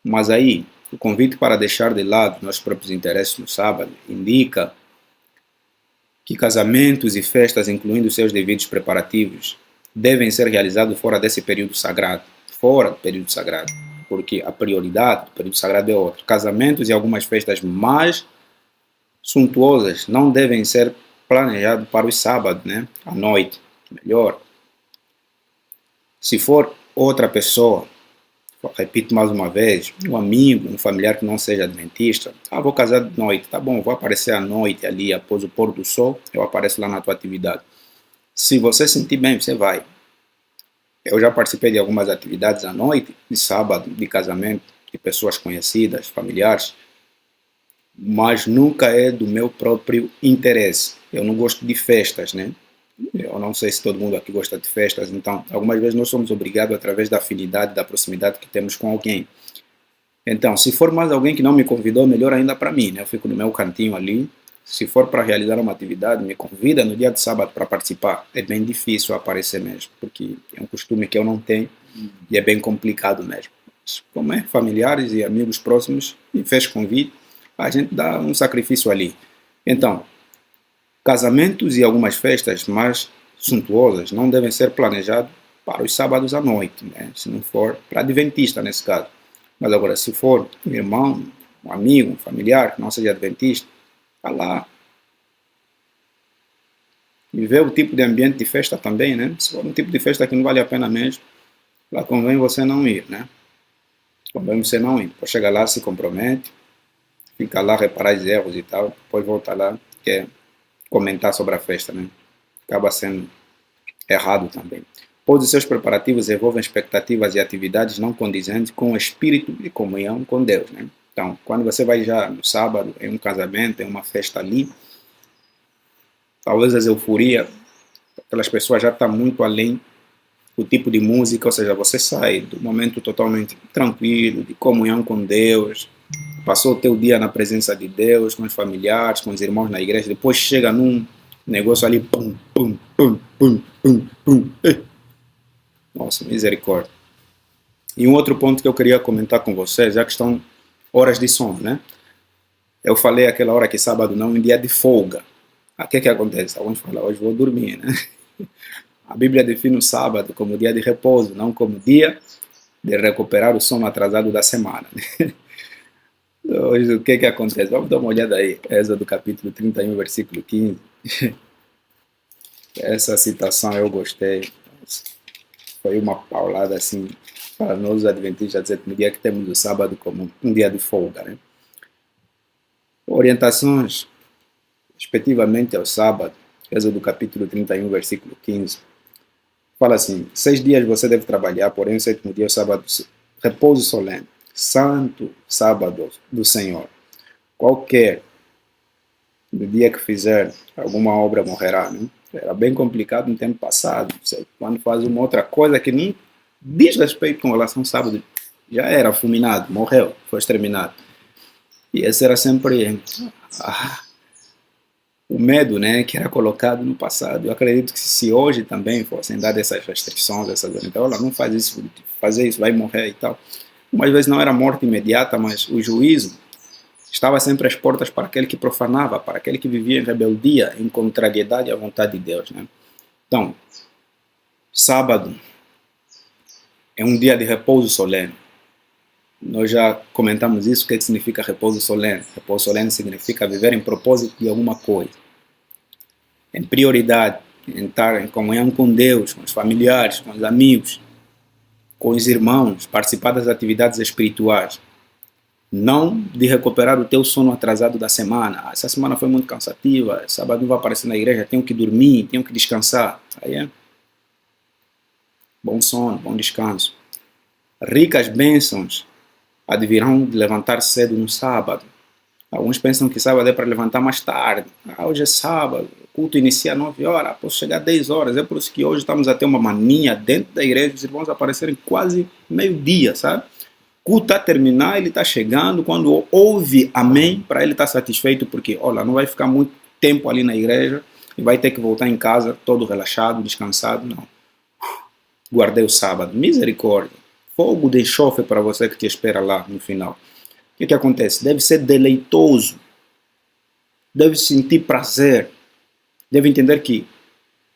Mas aí, o convite para deixar de lado nossos próprios interesses no sábado indica que casamentos e festas, incluindo seus devidos preparativos, devem ser realizados fora desse período sagrado, fora do período sagrado, porque a prioridade do período sagrado é outra. Casamentos e algumas festas mais suntuosas não devem ser planejados para os sábados, né? À noite, melhor. Se for outra pessoa, repito mais uma vez, um amigo, um familiar que não seja adventista, vou casar de noite, tá bom, vou aparecer à noite ali, após o pôr do sol, eu apareço lá na tua atividade. Se você sentir bem, você vai. Eu já participei de algumas atividades à noite, de sábado, de casamento, de pessoas conhecidas, familiares, mas nunca é do meu próprio interesse. Eu não gosto de festas, né? Eu não sei se todo mundo aqui gosta de festas, então algumas vezes nós somos obrigados através da afinidade, da proximidade que temos com alguém. Então, se for mais alguém que não me convidou, melhor ainda para mim, né? Eu fico no meu cantinho ali. Se for para realizar uma atividade, me convida no dia de sábado para participar. É bem difícil aparecer mesmo, porque é um costume que eu não tenho e é bem complicado mesmo. Mas, como é, familiares e amigos próximos, me fez convite, a gente dá um sacrifício ali. Então, casamentos e algumas festas mais suntuosas não devem ser planejados para os sábados à noite, né? Se não for para adventista nesse caso. Mas agora, se for um irmão, um amigo, um familiar que não seja adventista, está lá. E ver o tipo de ambiente de festa também, né? Se for um tipo de festa que não vale a pena mesmo, lá convém você não ir, né? Convém você não ir. Depois chega lá, se compromete, fica lá, reparar os erros e tal, depois volta lá, quer comentar sobre a festa, né? Acaba sendo errado também. Pois os seus preparativos envolvem expectativas e atividades não condizentes com o espírito de comunhão com Deus, né? Então, quando você vai já no sábado, em um casamento, em uma festa ali, talvez a euforia, aquelas pessoas já estão muito além do tipo de música, ou seja, você sai do momento totalmente tranquilo, de comunhão com Deus, passou o teu dia na presença de Deus, com os familiares, com os irmãos na igreja, depois chega num negócio ali, pum, pum, pum, pum, pum, pum. Nossa, misericórdia. E um outro ponto que eu queria comentar com vocês é a questão horas de sono, né? Eu falei aquela hora que sábado não é um dia de folga. O que acontece? Alguns falam, hoje vou dormir, né? A Bíblia define o sábado como dia de repouso, não como dia de recuperar o sono atrasado da semana. Hoje, o que acontece? Vamos dar uma olhada aí. Êxodo capítulo 31, versículo 15. Essa citação eu gostei. Foi uma paulada assim para nós os adventistas, dizer que no dia que temos o sábado como um dia de folga, né? Orientações, respectivamente ao sábado, Êxodo capítulo 31, versículo 15. Fala assim: 6 dias você deve trabalhar, porém o 7º dia é o sábado, repouso solene, santo sábado do Senhor. Qualquer no dia que fizer alguma obra morrerá, né? Era bem complicado no tempo passado. Você, quando faz uma outra coisa que nem diz respeito com relação ao sábado, já era fulminado, morreu, foi exterminado. E esse era sempre o medo, né, que era colocado no passado. Eu acredito que se hoje também fossem dadas essas restrições, essas orientações, olha, não faz isso, fazer isso, vai morrer e tal. Umas vezes não era morte imediata, mas o juízo estava sempre às portas para aquele que profanava, para aquele que vivia em rebeldia, em contrariedade à vontade de Deus, né? Então, sábado é um dia de repouso solene. Nós já comentamos isso, o que significa repouso solene. Repouso solene significa viver em propósito de alguma coisa, em prioridade, em estar em comunhão com Deus, com os familiares, com os amigos, com os irmãos, participar das atividades espirituais. Não de recuperar o teu sono atrasado da semana. Essa semana foi muito cansativa, sábado não vou aparecer na igreja, tenho que dormir, tenho que descansar. Aí é. bom sono, bom descanso. Ricas bênçãos advirão de levantar cedo no sábado. Alguns pensam que sábado é para levantar mais tarde. Hoje é sábado, o culto inicia às 9 horas, posso chegar às 10 horas. É por isso que hoje estamos a ter uma mania dentro da igreja, os irmãos aparecerem quase meio-dia, sabe? O culto está a terminar, ele está chegando, quando ouve amém, para ele estar satisfeito, porque, olha, não vai ficar muito tempo ali na igreja e vai ter que voltar em casa todo relaxado, descansado, não. Guardei o sábado, misericórdia. Fogo de enxofre para você que te espera lá no final. O que acontece? Deve ser deleitoso, deve sentir prazer, deve entender que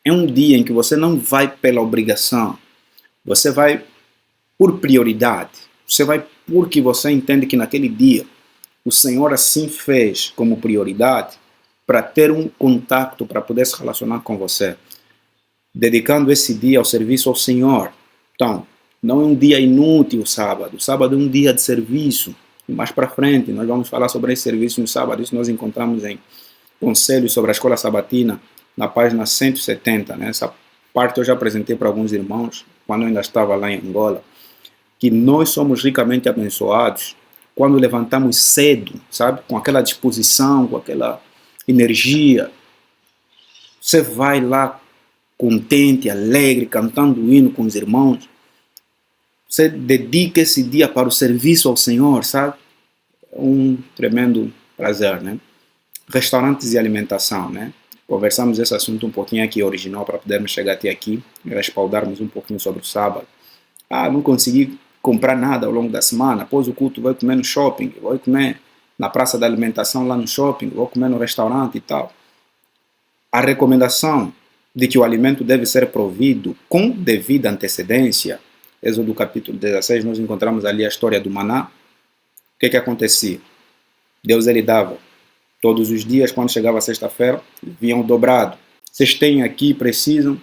é um dia em que você não vai pela obrigação, você vai por prioridade, você vai porque você entende que naquele dia o Senhor assim fez como prioridade para ter um contato, para poder se relacionar com você, dedicando esse dia ao serviço ao Senhor. Então, não é um dia inútil o sábado é um dia de serviço. E mais para frente nós vamos falar sobre esse serviço no sábado. Isso nós encontramos em Conselhos sobre a Escola Sabatina, na página 170. Né? Essa parte eu já apresentei para alguns irmãos, quando eu ainda estava lá em Angola, que nós somos ricamente abençoados quando levantamos cedo, sabe? Com aquela disposição, com aquela energia. Você vai lá contente, alegre, cantando o hino com os irmãos. Você dedica esse dia para o serviço ao Senhor, sabe? É um tremendo prazer, né? Restaurantes e alimentação, né? Conversamos esse assunto um pouquinho aqui original para podermos chegar até aqui e respaldarmos um pouquinho sobre o sábado. Não consegui comprar nada ao longo da semana, após o culto vou comer no shopping, vou comer na praça da alimentação lá no shopping, vou comer no restaurante e tal. A recomendação de que o alimento deve ser provido com devida antecedência. Êxodo capítulo 16, nós encontramos ali a história do maná. O que acontecia? Deus ele dava todos os dias, quando chegava a sexta-feira, vinham dobrado. Vocês têm aqui, precisam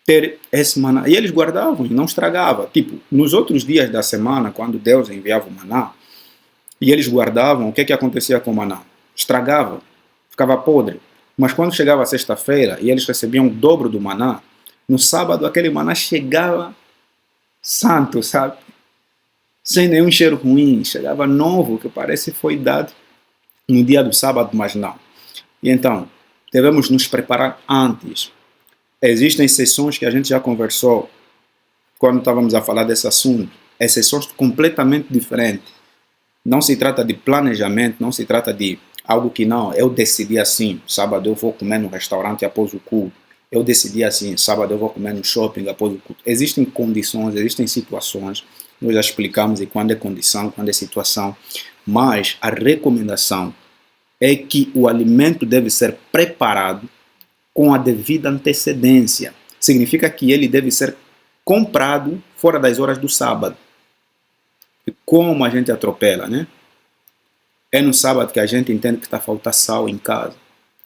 ter esse maná. E eles guardavam e não estragava. Tipo, nos outros dias da semana, quando Deus enviava o maná, e eles guardavam, o que acontecia com o maná? Estragava, ficava podre. Mas quando chegava a sexta-feira e eles recebiam o dobro do maná, no sábado aquele maná chegava santo, sabe? Sem nenhum cheiro ruim, chegava novo, que parece que foi dado no dia do sábado, mas não. E então, devemos nos preparar antes. Existem sessões que a gente já conversou quando estávamos a falar desse assunto, sessões completamente diferentes. Não se trata de planejamento, não se trata de algo que não, eu decidi assim, sábado eu vou comer no restaurante após o culto. Eu decidi assim, sábado eu vou comer no shopping após o culto. Existem condições, existem situações, nós já explicamos de quando é condição, quando é situação, mas a recomendação é que o alimento deve ser preparado com a devida antecedência. Significa que ele deve ser comprado fora das horas do sábado. E como a gente atropela, né? É no sábado que a gente entende que está a faltar sal em casa.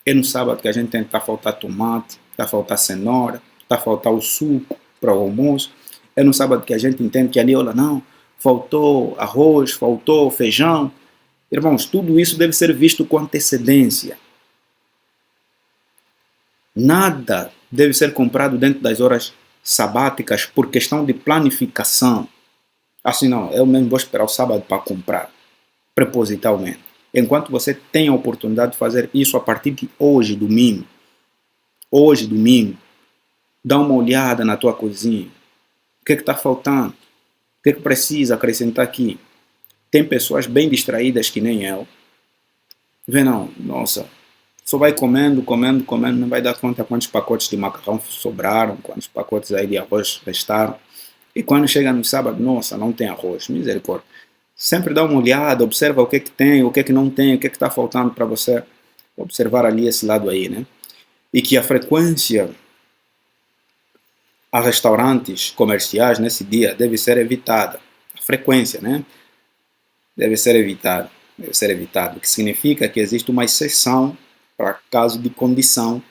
É no sábado que a gente entende que está a faltar tomate, está a faltar cenoura, está a faltar o suco para o almoço. É no sábado que a gente entende que ali, olha, não, faltou arroz, faltou feijão. Irmãos, tudo isso deve ser visto com antecedência. Nada deve ser comprado dentro das horas sabáticas por questão de planificação. Assim não, eu mesmo vou esperar o sábado para comprar, propositalmente. Enquanto você tem a oportunidade de fazer isso a partir de hoje, domingo, dá uma olhada na tua cozinha. O que está faltando? O que precisa acrescentar aqui? Tem pessoas bem distraídas que nem eu. Vê não, nossa, só vai comendo, não vai dar conta quantos pacotes de macarrão sobraram, quantos pacotes aí de arroz restaram. E quando chega no sábado, nossa, não tem arroz, misericórdia. Sempre dá uma olhada, observa o que tem, o que não tem, o que está faltando para você observar ali esse lado aí, né? E que a frequência a restaurantes comerciais nesse dia deve ser evitada. A frequência, né? Deve ser evitado, o que significa que existe uma exceção para caso de condição.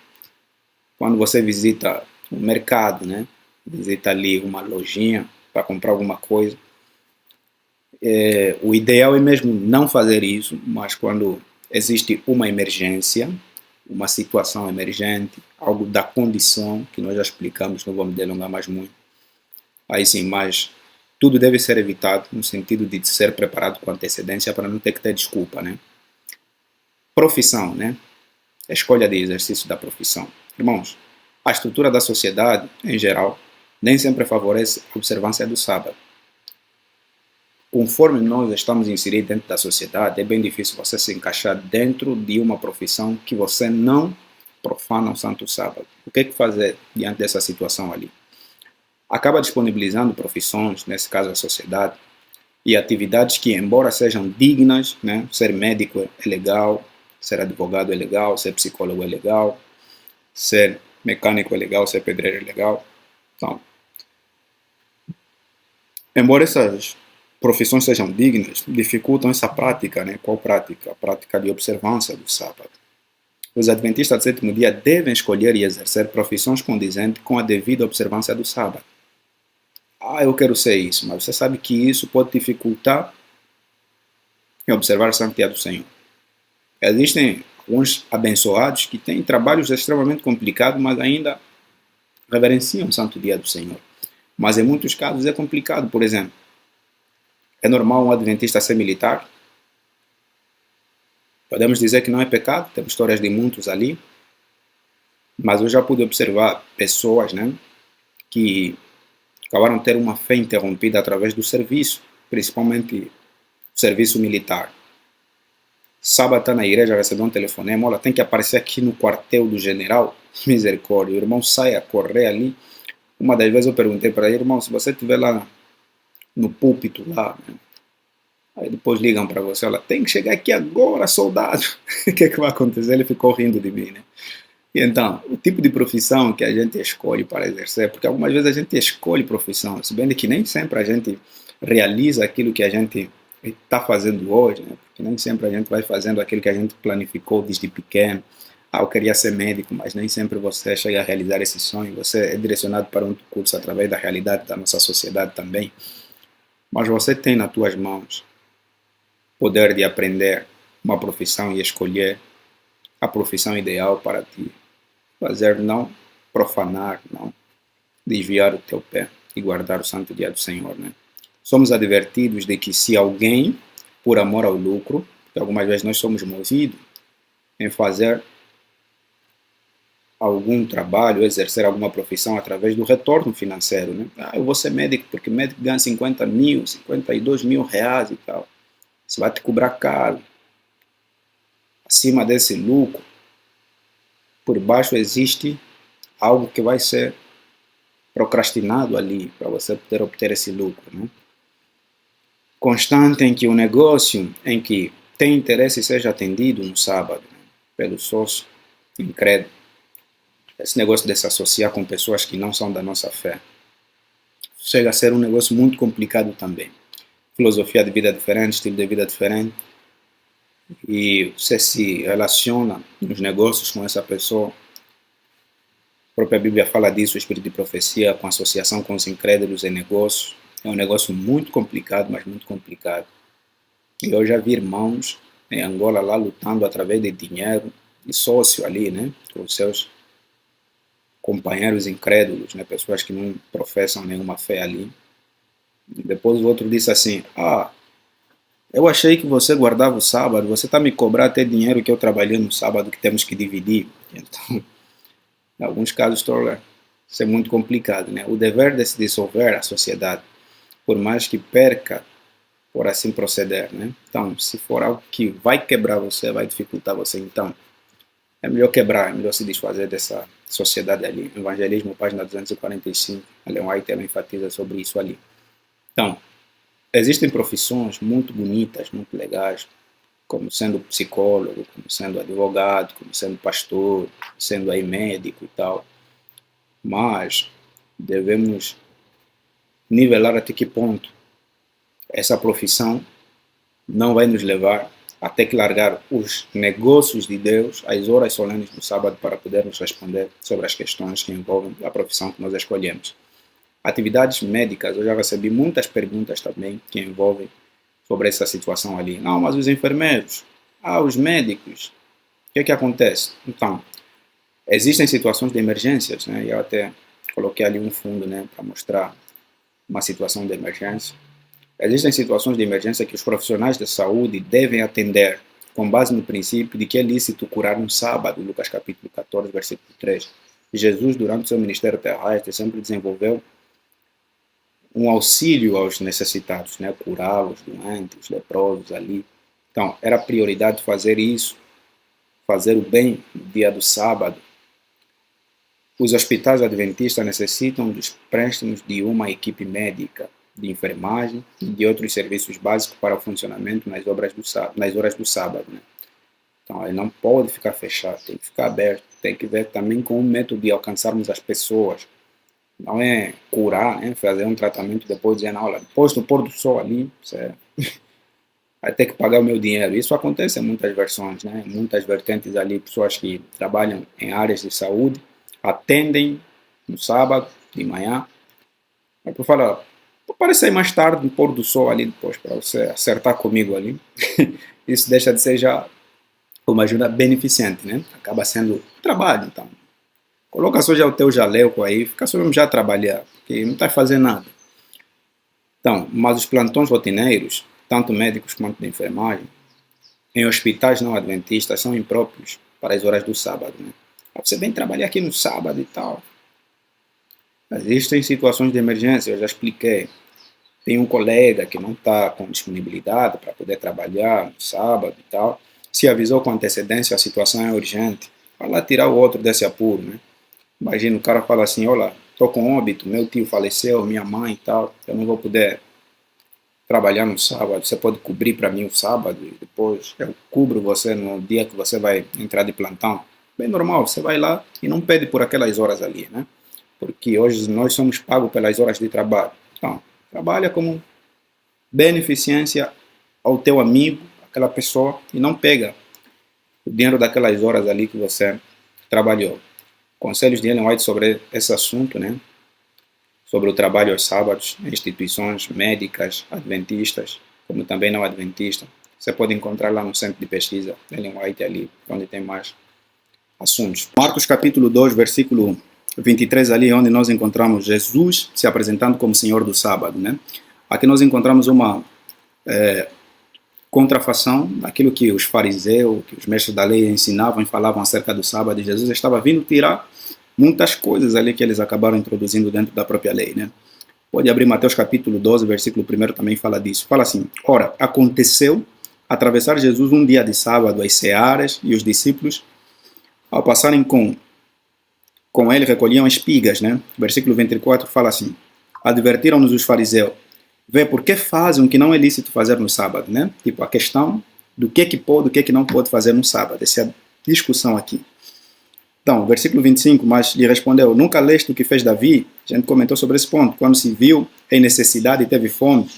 Quando você visita o mercado, né? Visita ali uma lojinha para comprar alguma coisa, o ideal é mesmo não fazer isso, mas quando existe uma emergência, uma situação emergente, algo da condição, que nós já explicamos, não vamos delongar mais muito, aí sim, mas tudo deve ser evitado no sentido de ser preparado com antecedência para não ter que ter desculpa, né? Profissão, né? A escolha de exercício da profissão. Irmãos, a estrutura da sociedade, em geral, nem sempre favorece a observância do sábado. Conforme nós estamos inseridos dentro da sociedade, é bem difícil você se encaixar dentro de uma profissão que você não profana o Santo Sábado. O que fazer diante dessa situação ali? Acaba disponibilizando profissões, nesse caso a sociedade, e atividades que, embora sejam dignas, né, ser médico é legal, ser advogado é legal, ser psicólogo é legal, ser mecânico é legal, ser pedreiro é legal. Então, embora essas profissões sejam dignas, dificultam essa prática, né? Qual prática? A prática de observância do sábado. Os adventistas do sétimo dia devem escolher e exercer profissões condizentes com a devida observância do sábado. Ah, eu quero ser isso, mas você sabe que isso pode dificultar em observar a santidade do Senhor. Existem alguns abençoados que têm trabalhos extremamente complicados, mas ainda reverenciam o santo dia do Senhor. Mas em muitos casos é complicado. Por exemplo, é normal um adventista ser militar? Podemos dizer que não é pecado, temos histórias de muitos ali, mas eu já pude observar pessoas, né, que acabaram de ter uma fé interrompida através do serviço, principalmente o serviço militar. Sábado está na igreja, recebeu um telefonema, olha, tem que aparecer aqui no quartel do general, misericórdia, o irmão sai a correr ali. Uma das vezes eu perguntei para ele, irmão, se você estiver lá no púlpito, lá, né? Aí depois ligam para você, olha, tem que chegar aqui agora, soldado. O que vai acontecer? Ele ficou rindo de mim, né? E então, o tipo de profissão que a gente escolhe para exercer, porque algumas vezes a gente escolhe profissão, se bem que nem sempre a gente realiza aquilo que a gente está fazendo hoje, né? Porque nem sempre a gente vai fazendo aquilo que a gente planificou desde pequeno. Ah, eu queria ser médico, mas nem sempre você chega a realizar esse sonho. Você é direcionado para um curso através da realidade da nossa sociedade também. Mas você tem nas tuas mãos poder de aprender uma profissão e escolher a profissão ideal para ti. Fazer não profanar, não desviar o teu pé e guardar o santo dia do Senhor, né? Somos advertidos de que se alguém, por amor ao lucro, porque algumas vezes nós somos movidos em fazer algum trabalho, exercer alguma profissão através do retorno financeiro, né? Ah, eu vou ser médico porque médico ganha 50 mil, 52 mil reais e tal. Você vai te cobrar caro. Acima desse lucro, por baixo existe algo que vai ser procrastinado ali para você poder obter esse lucro, né? Constante em que o negócio em que tem interesse seja atendido no sábado, né, pelo sócio incrédulo. Esse negócio de se associar com pessoas que não são da nossa fé chega a ser um negócio muito complicado também. Filosofia de vida diferente, estilo de vida diferente, e você se relaciona nos negócios com essa pessoa. A própria Bíblia fala disso, o espírito de profecia, com associação com os incrédulos em negócios. É um negócio muito complicado, mas muito complicado. E eu já vi irmãos em Angola lá lutando através de dinheiro, de sócio ali, né, com os seus companheiros incrédulos, né, pessoas que não professam nenhuma fé ali. E depois o outro disse assim, eu achei que você guardava o sábado, você está me cobrando até dinheiro que eu trabalhei no sábado que temos que dividir. Então, em alguns casos, isso é muito complicado, né? O dever de se dissolver a sociedade, por mais que perca, por assim proceder, né? Então, se for algo que vai quebrar você, vai dificultar você, então, é melhor quebrar, é melhor se desfazer dessa sociedade ali. Evangelismo, página 245, Ellen White, ela enfatiza sobre isso ali. Então, existem profissões muito bonitas, muito legais, como sendo psicólogo, como sendo advogado, como sendo pastor, sendo aí médico e tal. Mas devemos nivelar até que ponto essa profissão não vai nos levar a ter que largar os negócios de Deus, as horas solenes do sábado, para podermos responder sobre as questões que envolvem a profissão que nós escolhemos. Atividades médicas, eu já recebi muitas perguntas também que envolvem sobre essa situação ali. Não, mas os enfermeiros, os médicos, o que acontece? Então, existem situações de emergências, né? Eu até coloquei ali um fundo, né, para mostrar uma situação de emergência. Existem situações de emergência que os profissionais de saúde devem atender com base no princípio de que é lícito curar no sábado, Lucas capítulo 14, versículo 3. Jesus, durante o seu ministério terrestre, sempre desenvolveu um auxílio aos necessitados, né? Curar os doentes, os leprosos ali. Então, era prioridade fazer isso, fazer o bem no dia do sábado. Os hospitais adventistas necessitam dos préstimos de uma equipe médica, de enfermagem e de outros serviços básicos para o funcionamento nas horas do sábado. Né? Então, ele não pode ficar fechado, tem que ficar aberto, tem que ver também com o método de alcançarmos as pessoas. Não é curar, né? Fazer um tratamento e depois dizer, não, olha, depois do pôr do sol ali, você vai ter que pagar o meu dinheiro. Isso acontece em muitas versões, né? Muitas vertentes ali, pessoas que trabalham em áreas de saúde, atendem no sábado, de manhã, aí tu fala, aparece aí mais tarde, no pôr do sol ali, depois, para você acertar comigo ali. Isso deixa de ser já uma ajuda beneficente, né? Acaba sendo trabalho, então. Coloca só já o teu jaleco aí, fica só mesmo já a trabalhar, porque não está fazendo nada. Então, mas os plantões rotineiros, tanto médicos quanto de enfermagem, em hospitais não adventistas, são impróprios para as horas do sábado. Né? Você vem trabalhar aqui no sábado e tal. Existem situações de emergência, eu já expliquei. Tem um colega que não está com disponibilidade para poder trabalhar no sábado e tal. Se avisou com antecedência, a situação é urgente. Vai lá tirar o outro desse apuro, né? Imagina, o cara fala assim, olha, estou com óbito, meu tio faleceu, minha mãe e tal, eu não vou poder trabalhar no sábado, você pode cobrir para mim o sábado e depois eu cubro você no dia que você vai entrar de plantão. Bem normal, você vai lá e não pede por aquelas horas ali, né? Porque hoje nós somos pagos pelas horas de trabalho. Então, trabalha como beneficência ao teu amigo, aquela pessoa, e não pega o dinheiro daquelas horas ali que você trabalhou. Conselhos de Ellen White sobre esse assunto, né? Sobre o trabalho aos sábados em instituições médicas, adventistas, como também não adventistas. Você pode encontrar lá no centro de pesquisa Ellen White ali, onde tem mais assuntos. Marcos capítulo 2, versículo 23 ali, onde nós encontramos Jesus se apresentando como Senhor do sábado, né? Aqui nós encontramos uma contrafação daquilo que os fariseus, que os mestres da lei ensinavam e falavam acerca do sábado, e Jesus estava vindo tirar muitas coisas ali que eles acabaram introduzindo dentro da própria lei, né? Pode abrir Mateus capítulo 12, versículo 1 também fala disso. Fala assim, ora, aconteceu atravessar Jesus um dia de sábado às searas, e os discípulos, ao passarem com ele, recolhiam espigas, né? Versículo 24 fala assim, advertiram-nos os fariseus, vê por que fazem o que não é lícito fazer no sábado, né? Tipo, a questão do que pode, o que não pode fazer no sábado. Essa é a discussão aqui. Então, versículo 25, mas lhe respondeu, nunca leste o que fez Davi? A gente comentou sobre esse ponto. Quando se viu em necessidade e teve fome,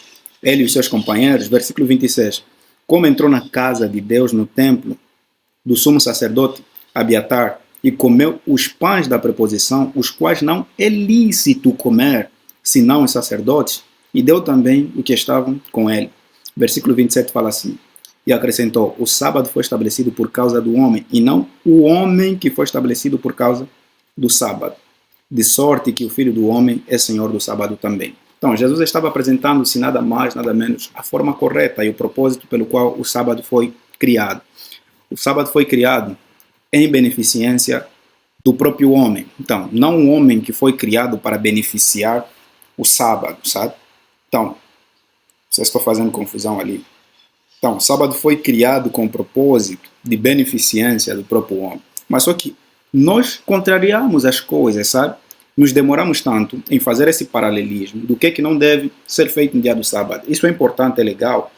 ele e os seus companheiros. Versículo 26, como entrou na casa de Deus no templo do sumo sacerdote Abiatar e comeu os pães da preposição, os quais não é lícito comer, senão os sacerdotes, e deu também o que estavam com ele. Versículo 27 fala assim, e acrescentou, o sábado foi estabelecido por causa do homem, e não o homem que foi estabelecido por causa do sábado. De sorte que o Filho do Homem é Senhor do sábado também. Então, Jesus estava apresentando-se nada mais, nada menos, a forma correta e o propósito pelo qual o sábado foi criado. O sábado foi criado em beneficência do próprio homem. Então, não um homem que foi criado para beneficiar o sábado, sabe? Então, não sei se estou fazendo confusão ali. Então, o sábado foi criado com o propósito de beneficência do próprio homem. Mas só que nós contrariamos as coisas, sabe? Nos demoramos tanto em fazer esse paralelismo do que não deve ser feito no dia do sábado. Isso é importante, é legal,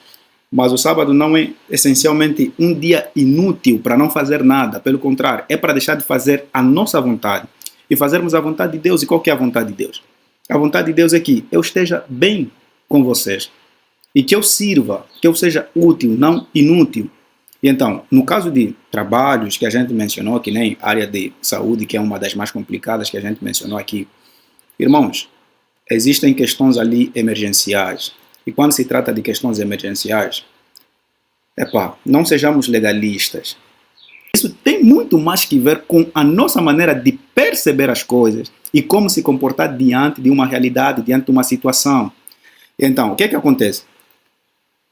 mas o sábado não é essencialmente um dia inútil para não fazer nada. Pelo contrário, é para deixar de fazer a nossa vontade e fazermos a vontade de Deus. E qual que é a vontade de Deus? A vontade de Deus é que eu esteja bem com vocês e que eu sirva, que eu seja útil, não inútil. E então, no caso de trabalhos que a gente mencionou, que nem área de saúde, que é uma das mais complicadas que a gente mencionou aqui, irmãos, existem questões ali emergenciais. E quando se trata de questões emergenciais, não sejamos legalistas. Isso tem muito mais que ver com a nossa maneira de perceber as coisas e como se comportar diante de uma realidade, diante de uma situação. Então, o que é que acontece?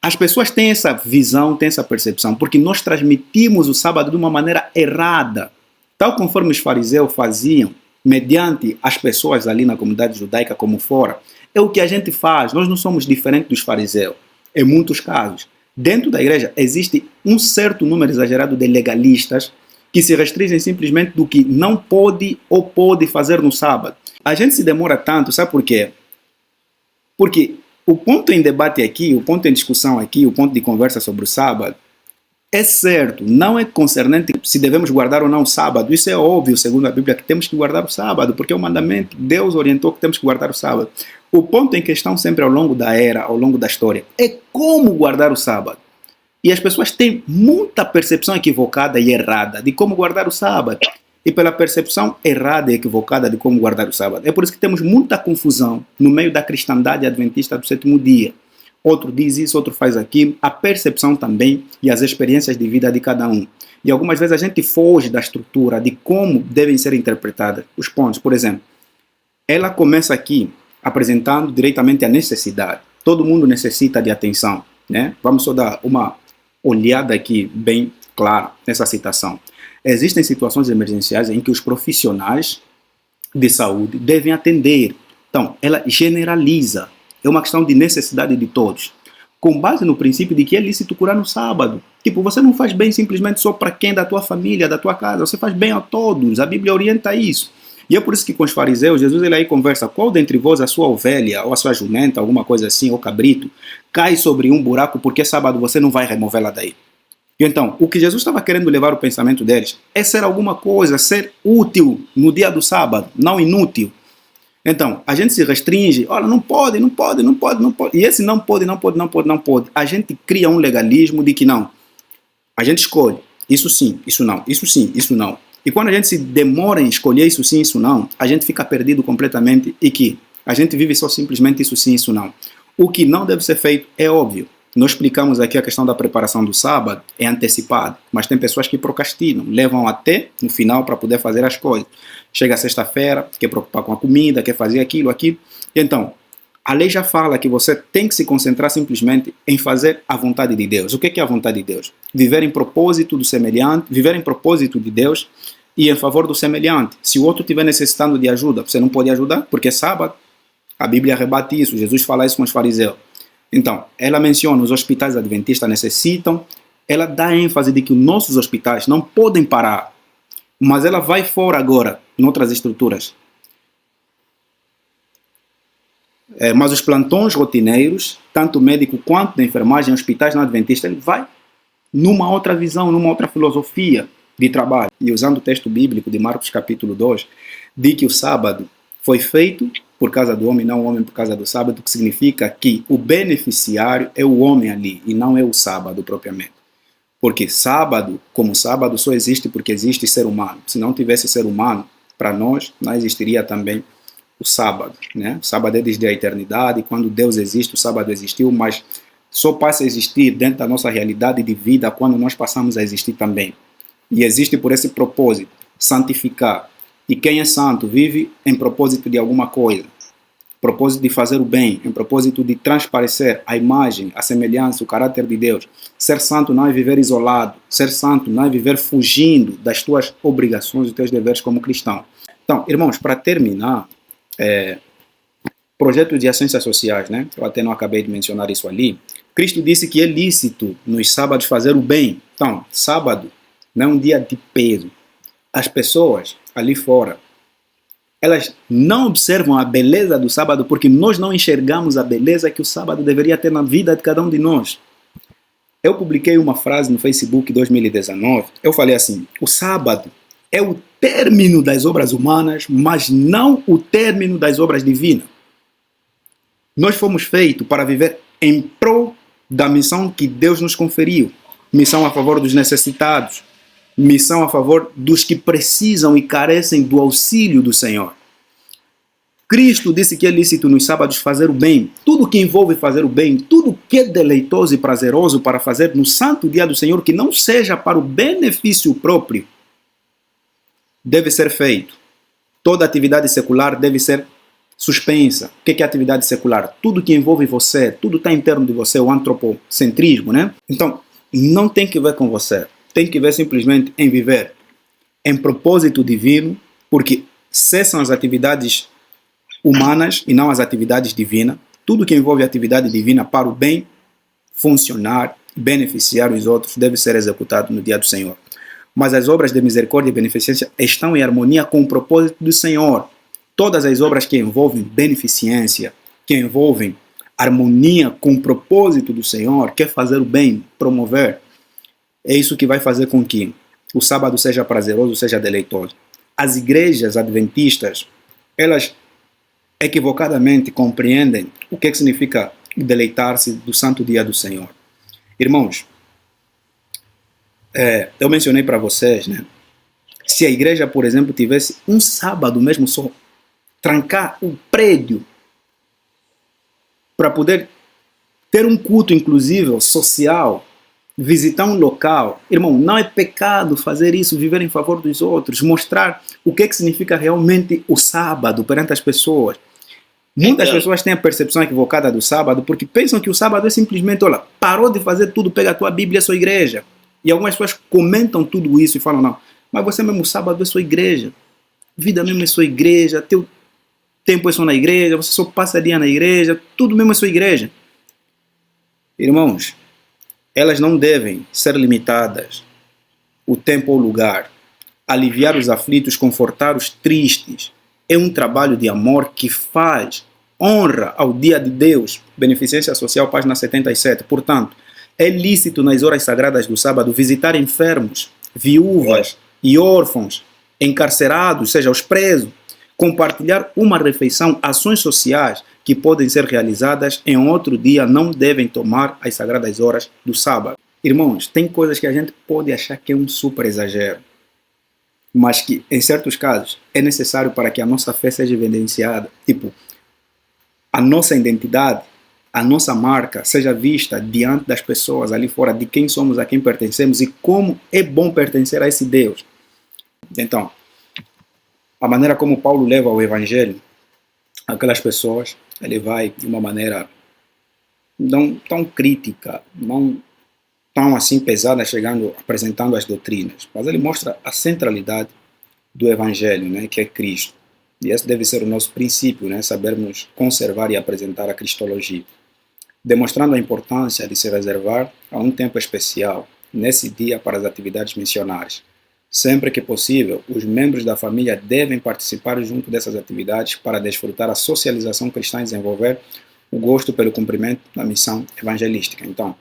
As pessoas têm essa visão, têm essa percepção, porque nós transmitimos o sábado de uma maneira errada, tal conforme os fariseus faziam, mediante as pessoas ali na comunidade judaica como fora. É o que a gente faz, nós não somos diferentes dos fariseus, em muitos casos. Dentro da igreja existe um certo número exagerado de legalistas que se restringem simplesmente do que não pode ou pode fazer no sábado. A gente se demora tanto, sabe por quê? Porque o ponto em debate aqui, o ponto em discussão aqui, o ponto de conversa sobre o sábado, é certo, não é concernente se devemos guardar ou não o sábado. Isso é óbvio, segundo a Bíblia, que temos que guardar o sábado, porque é um mandamento, Deus orientou que temos que guardar o sábado. O ponto em questão sempre ao longo da era, ao longo da história, é como guardar o sábado. E as pessoas têm muita percepção equivocada e errada de como guardar o sábado. E pela percepção errada e equivocada de como guardar o sábado. É por isso que temos muita confusão no meio da cristandade adventista do sétimo dia. Outro diz isso, outro faz aquilo. A percepção também e as experiências de vida de cada um. E algumas vezes a gente foge da estrutura de como devem ser interpretados os pontos. Por exemplo, ela começa aqui apresentando diretamente a necessidade. Todo mundo necessita de atenção, né? Vamos só dar uma olhada aqui bem clara nessa citação. Existem situações emergenciais em que os profissionais de saúde devem atender. Então, ela generaliza. É uma questão de necessidade de todos. Com base no princípio de que é lícito curar no sábado. Tipo, você não faz bem simplesmente só para quem da tua família, da tua casa. Você faz bem a todos. A Bíblia orienta isso. E é por isso que com os fariseus, Jesus ele aí conversa, qual dentre vós a sua ovelha, ou a sua jumenta, alguma coisa assim, ou cabrito, cai sobre um buraco porque sábado você não vai removê-la daí. Então, o que Jesus estava querendo levar o pensamento deles é ser alguma coisa, ser útil no dia do sábado, não inútil. Então, a gente se restringe, olha, não pode, não pode, não pode, não pode. E esse não pode, não pode, não pode, não pode. A gente cria um legalismo de que não. A gente escolhe, isso sim, isso não, isso sim, isso não. E quando a gente se demora em escolher isso sim, isso não, a gente fica perdido completamente e que a gente vive só simplesmente isso sim, isso não. O que não deve ser feito é óbvio. Nós explicamos aqui a questão da preparação do sábado, é antecipado, mas tem pessoas que procrastinam, levam até no final para poder fazer as coisas. Chega sexta-feira, quer preocupar com a comida, quer fazer aquilo, aquilo. E então, a lei já fala que você tem que se concentrar simplesmente em fazer a vontade de Deus. O que é a vontade de Deus? Viver em propósito do semelhante, viver em propósito de Deus e em favor do semelhante. Se o outro estiver necessitando de ajuda, você não pode ajudar, porque é sábado. A Bíblia rebate isso, Jesus fala isso com os fariseus. Então, ela menciona os hospitais adventistas necessitam, ela dá ênfase de que os nossos hospitais não podem parar, mas ela vai fora agora, em outras estruturas. Mas os plantões rotineiros, tanto médico quanto da enfermagem, hospitais não adventistas, ele vai numa outra visão, numa outra filosofia de trabalho. E usando o texto bíblico de Marcos capítulo 2, diz que o sábado foi feito por causa do homem, não o homem por causa do sábado, que significa que o beneficiário é o homem ali e não é o sábado propriamente. Porque sábado, como sábado, só existe porque existe ser humano. Se não tivesse ser humano, para nós, não existiria também o sábado, né? O sábado é desde a eternidade, quando Deus existe, o sábado existiu, mas só passa a existir dentro da nossa realidade de vida quando nós passamos a existir também. E existe por esse propósito, santificar. E quem é santo vive em propósito de alguma coisa, propósito de fazer o bem, em propósito de transparecer a imagem, a semelhança, o caráter de Deus. Ser santo não é viver isolado, ser santo não é viver fugindo das tuas obrigações, dos teus deveres como cristão. Então, irmãos, para terminar, projetos de ações sociais, né? Eu até não acabei de mencionar isso ali. Cristo disse que é lícito nos sábados fazer o bem. Então, sábado não é um dia de peso. As pessoas ali fora, elas não observam a beleza do sábado porque nós não enxergamos a beleza que o sábado deveria ter na vida de cada um de nós. Eu publiquei uma frase no Facebook em 2019, eu falei assim, o sábado é o término das obras humanas, mas não o término das obras divinas. Nós fomos feitos para viver em prol da missão que Deus nos conferiu, missão a favor dos necessitados, missão a favor dos que precisam e carecem do auxílio do Senhor. Cristo disse que é lícito nos sábados fazer o bem. Tudo que envolve fazer o bem, tudo que é deleitoso e prazeroso para fazer no santo dia do Senhor, que não seja para o benefício próprio, deve ser feito. Toda atividade secular deve ser suspensa. O que é atividade secular? Tudo que envolve você, tudo está interno de você, o antropocentrismo, né? Então, não tem que ver com você. Tem que ver simplesmente em viver em propósito divino, porque cessam as atividades humanas e não as atividades divinas. Tudo que envolve atividade divina para o bem funcionar, beneficiar os outros, deve ser executado no dia do Senhor. Mas as obras de misericórdia e beneficência estão em harmonia com o propósito do Senhor. Todas as obras que envolvem beneficência, que envolvem harmonia com o propósito do Senhor, quer fazer o bem, promover, é isso que vai fazer com que o sábado seja prazeroso, seja deleitoso. As igrejas adventistas, elas equivocadamente compreendem o que significa deleitar-se do santo dia do Senhor. Irmãos, eu mencionei para vocês, né? Se a igreja, por exemplo, tivesse um sábado mesmo só, trancar o prédio para poder ter um culto, inclusive, social, visitar um local. Irmão, não é pecado fazer isso, viver em favor dos outros, mostrar o que significa realmente o sábado perante as pessoas. Muitas pessoas têm a percepção equivocada do sábado porque pensam que o sábado é simplesmente, olha, parou de fazer tudo, pega a tua Bíblia, é sua igreja. E algumas pessoas comentam tudo isso e falam, não, mas você mesmo sábado é sua igreja. Vida mesmo é sua igreja, teu tempo é só na igreja, você só passa dia na igreja, tudo mesmo é sua igreja. Irmãos, elas não devem ser limitadas o tempo ou o lugar. Aliviar os aflitos, confortar os tristes. É um trabalho de amor que faz honra ao dia de Deus. Beneficência Social, página 77. Portanto, é lícito nas horas sagradas do sábado visitar enfermos, viúvas e órfãos, encarcerados, seja os presos, compartilhar uma refeição, ações sociais que podem ser realizadas em outro dia não devem tomar as sagradas horas do sábado. Irmãos, tem coisas que a gente pode achar que é um super exagero, mas que, em certos casos, é necessário para que a nossa fé seja evidenciada. Tipo, a nossa identidade, a nossa marca seja vista diante das pessoas ali fora, de quem somos, a quem pertencemos e como é bom pertencer a esse Deus. Então, a maneira como Paulo leva o Evangelho àquelas pessoas, ele vai de uma maneira não tão crítica, não tão assim pesada, apresentando as doutrinas, mas ele mostra a centralidade do Evangelho, né, que é Cristo. E esse deve ser o nosso princípio, né, sabermos conservar e apresentar a cristologia, demonstrando a importância de se reservar a um tempo especial nesse dia para as atividades missionárias. Sempre que possível, os membros da família devem participar junto dessas atividades para desfrutar a socialização cristã e desenvolver o gosto pelo cumprimento da missão evangelística. Então,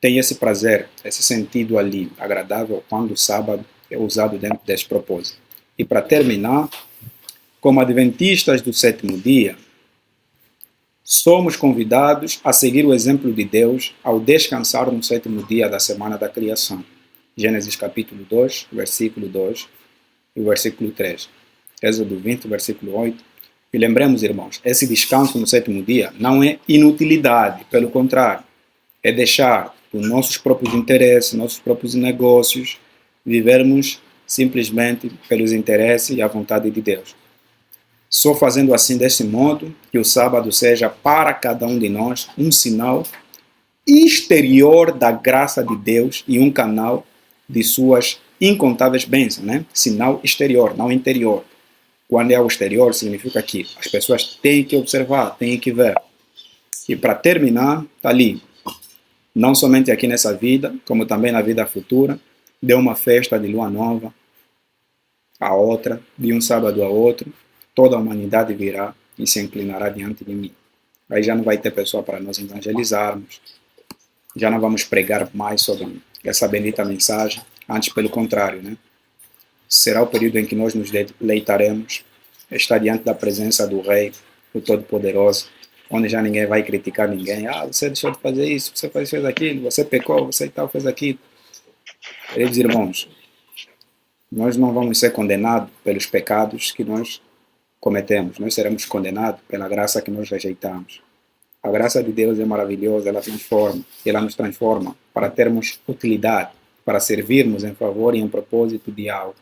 tem esse prazer, esse sentido ali agradável quando o sábado é usado dentro desse propósito. E para terminar, como adventistas do sétimo dia, somos convidados a seguir o exemplo de Deus ao descansar no sétimo dia da semana da criação. Gênesis capítulo 2, versículo 2 e o versículo 3. Êxodo 20, versículo 8. E lembremos, irmãos, esse descanso no sétimo dia não é inutilidade, pelo contrário, é deixar os nossos próprios interesses, nossos próprios negócios, vivermos simplesmente pelos interesses e a vontade de Deus. Só fazendo assim, desse modo, que o sábado seja para cada um de nós um sinal exterior da graça de Deus e um canal de suas incontáveis bênçãos, né? Sinal exterior, não interior. Quando é o exterior, significa que as pessoas têm que observar, têm que ver. E para terminar, está ali, não somente aqui nessa vida, como também na vida futura, de uma festa de lua nova a outra, de um sábado a outro, toda a humanidade virá e se inclinará diante de mim. Aí já não vai ter pessoa para nós evangelizarmos, já não vamos pregar mais sobre essa bendita mensagem, antes pelo contrário, né? Será o período em que nós nos deleitaremos, estar diante da presença do Rei, do Todo-Poderoso, onde já ninguém vai criticar ninguém. Ah, você deixou de fazer isso, você fez aquilo, você pecou, você e tal, fez aquilo. Queridos irmãos, nós não vamos ser condenados pelos pecados que nós cometemos, nós seremos condenados pela graça que nós rejeitamos. A graça de Deus é maravilhosa, ela transforma, ela nos transforma para termos utilidade, para servirmos em favor e em propósito de algo,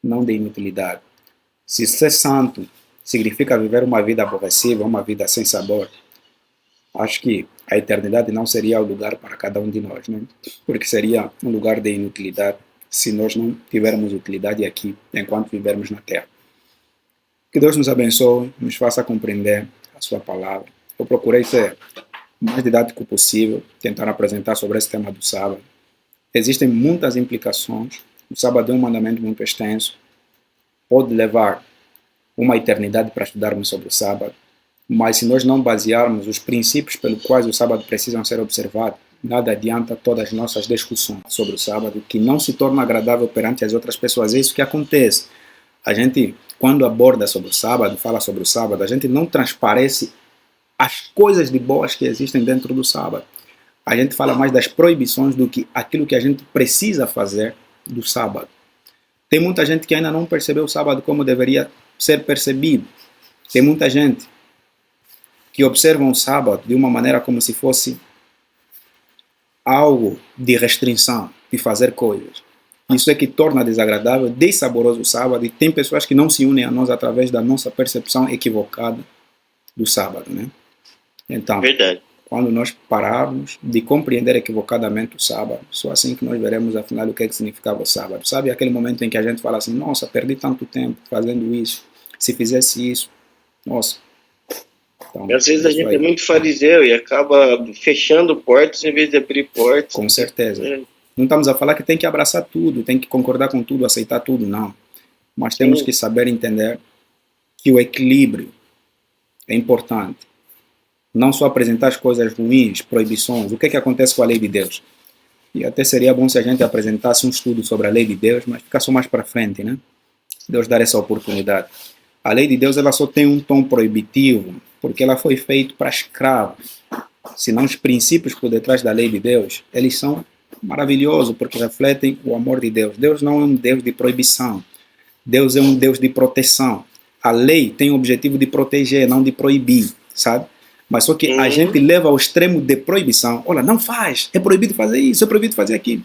não de inutilidade. Se ser santo significa viver uma vida aborrecível, uma vida sem sabor, acho que a eternidade não seria o lugar para cada um de nós, né? Porque seria um lugar de inutilidade se nós não tivermos utilidade aqui enquanto vivermos na Terra. Que Deus nos abençoe, nos faça compreender a sua palavra. Eu procurei ser o mais didático possível, tentar apresentar sobre esse tema do sábado. Existem muitas implicações. O sábado é um mandamento muito extenso. Pode levar uma eternidade para estudarmos sobre o sábado. Mas se nós não basearmos os princípios pelos quais o sábado precisam ser observados, nada adianta todas as nossas discussões sobre o sábado, que não se torna agradável perante as outras pessoas. É isso que acontece. A gente, quando aborda sobre o sábado, fala sobre o sábado, a gente não transparece as coisas de boas que existem dentro do sábado. A gente fala mais das proibições do que aquilo que a gente precisa fazer do sábado. Tem muita gente que ainda não percebeu o sábado como deveria ser percebido. Tem muita gente que observa o sábado de uma maneira como se fosse algo de restrição, de fazer coisas. Isso é que torna desagradável, dessaboroso o sábado, e tem pessoas que não se unem a nós através da nossa percepção equivocada do sábado, né? Então, Verdade. quando nós pararmos de compreender equivocadamente o sábado, só assim que nós veremos afinal o que, é que significava o sábado. Sabe aquele momento em que a gente fala assim, nossa, perdi tanto tempo fazendo isso, se fizesse isso, nossa. Então, Às vezes a gente é muito fariseu e acaba fechando portas em vez de abrir portas. Com certeza. Não estamos a falar que tem que abraçar tudo, tem que concordar com tudo, aceitar tudo, não. Mas temos que saber entender que o equilíbrio é importante. Não só apresentar as coisas ruins, proibições, o que acontece com a lei de Deus. E até seria bom se a gente apresentasse um estudo sobre a lei de Deus, mas fica só mais para frente, né? Deus dar essa oportunidade. A lei de Deus ela só tem um tom proibitivo, porque ela foi feita para escravos. Senão os princípios por detrás da lei de Deus, eles são maravilhosos, porque refletem o amor de Deus. Deus não é um Deus de proibição. Deus é um Deus de proteção. A lei tem o objetivo de proteger, não de proibir, sabe? Mas só que a gente leva ao extremo de proibição. Olha, não faz, é proibido fazer isso, é proibido fazer aquilo.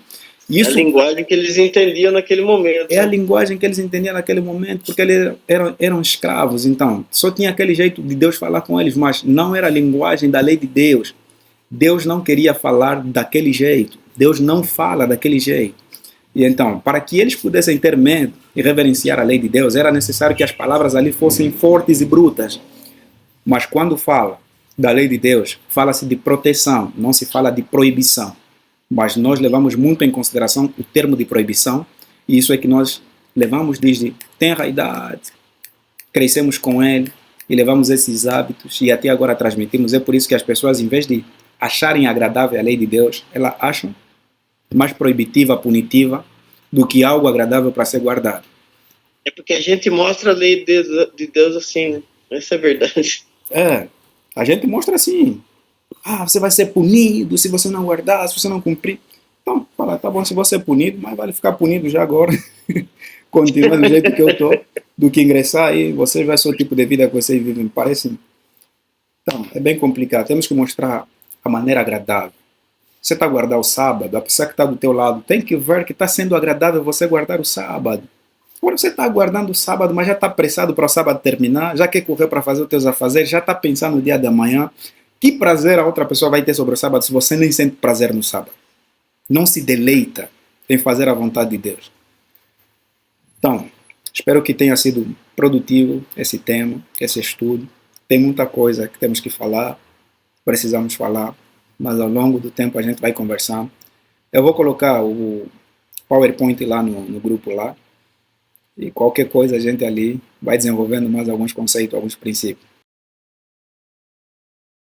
Isso é a linguagem que eles entendiam naquele momento. É a linguagem que eles entendiam naquele momento, porque eles eram escravos, então só tinha aquele jeito de Deus falar com eles, mas não era a linguagem da lei de Deus. Deus não queria falar daquele jeito, Deus não fala daquele jeito. E então, para que eles pudessem ter medo e reverenciar a lei de Deus, era necessário que as palavras ali fossem fortes e brutas. Mas quando fala da lei de Deus, fala-se de proteção, não se fala de proibição. Mas nós levamos muito em consideração o termo de proibição, e isso é que nós levamos desde tenra idade, crescemos com ele, e levamos esses hábitos, e até agora transmitimos. É por isso que as pessoas, em vez de acharem agradável a lei de Deus, elas acham mais proibitiva, punitiva, do que algo agradável para ser guardado. É porque a gente mostra a lei de Deus assim, né? Essa é a verdade. A gente mostra assim, você vai ser punido se você não guardar, se você não cumprir. Então, fala, tá bom, se você é punido, mas vale ficar punido já agora. Continua do jeito que eu tô, do que ingressar aí, você vai ser o tipo de vida que vocês vivem, parece. Então, é bem complicado, temos que mostrar a maneira agradável. Você está a guardar o sábado, a pessoa que está do teu lado tem que ver que está sendo agradável você guardar o sábado. Agora você está aguardando o sábado, mas já está apressado para o sábado terminar, já quer correr para fazer os teus afazeres, já está pensando no dia de amanhã. Que prazer a outra pessoa vai ter sobre o sábado se você nem sente prazer no sábado? Não se deleita em fazer a vontade de Deus. Então, espero que tenha sido produtivo esse tema, esse estudo. Tem muita coisa que temos que falar, precisamos falar, mas ao longo do tempo a gente vai conversando. Eu vou colocar o PowerPoint lá no grupo lá, e qualquer coisa a gente ali vai desenvolvendo mais alguns conceitos, alguns princípios.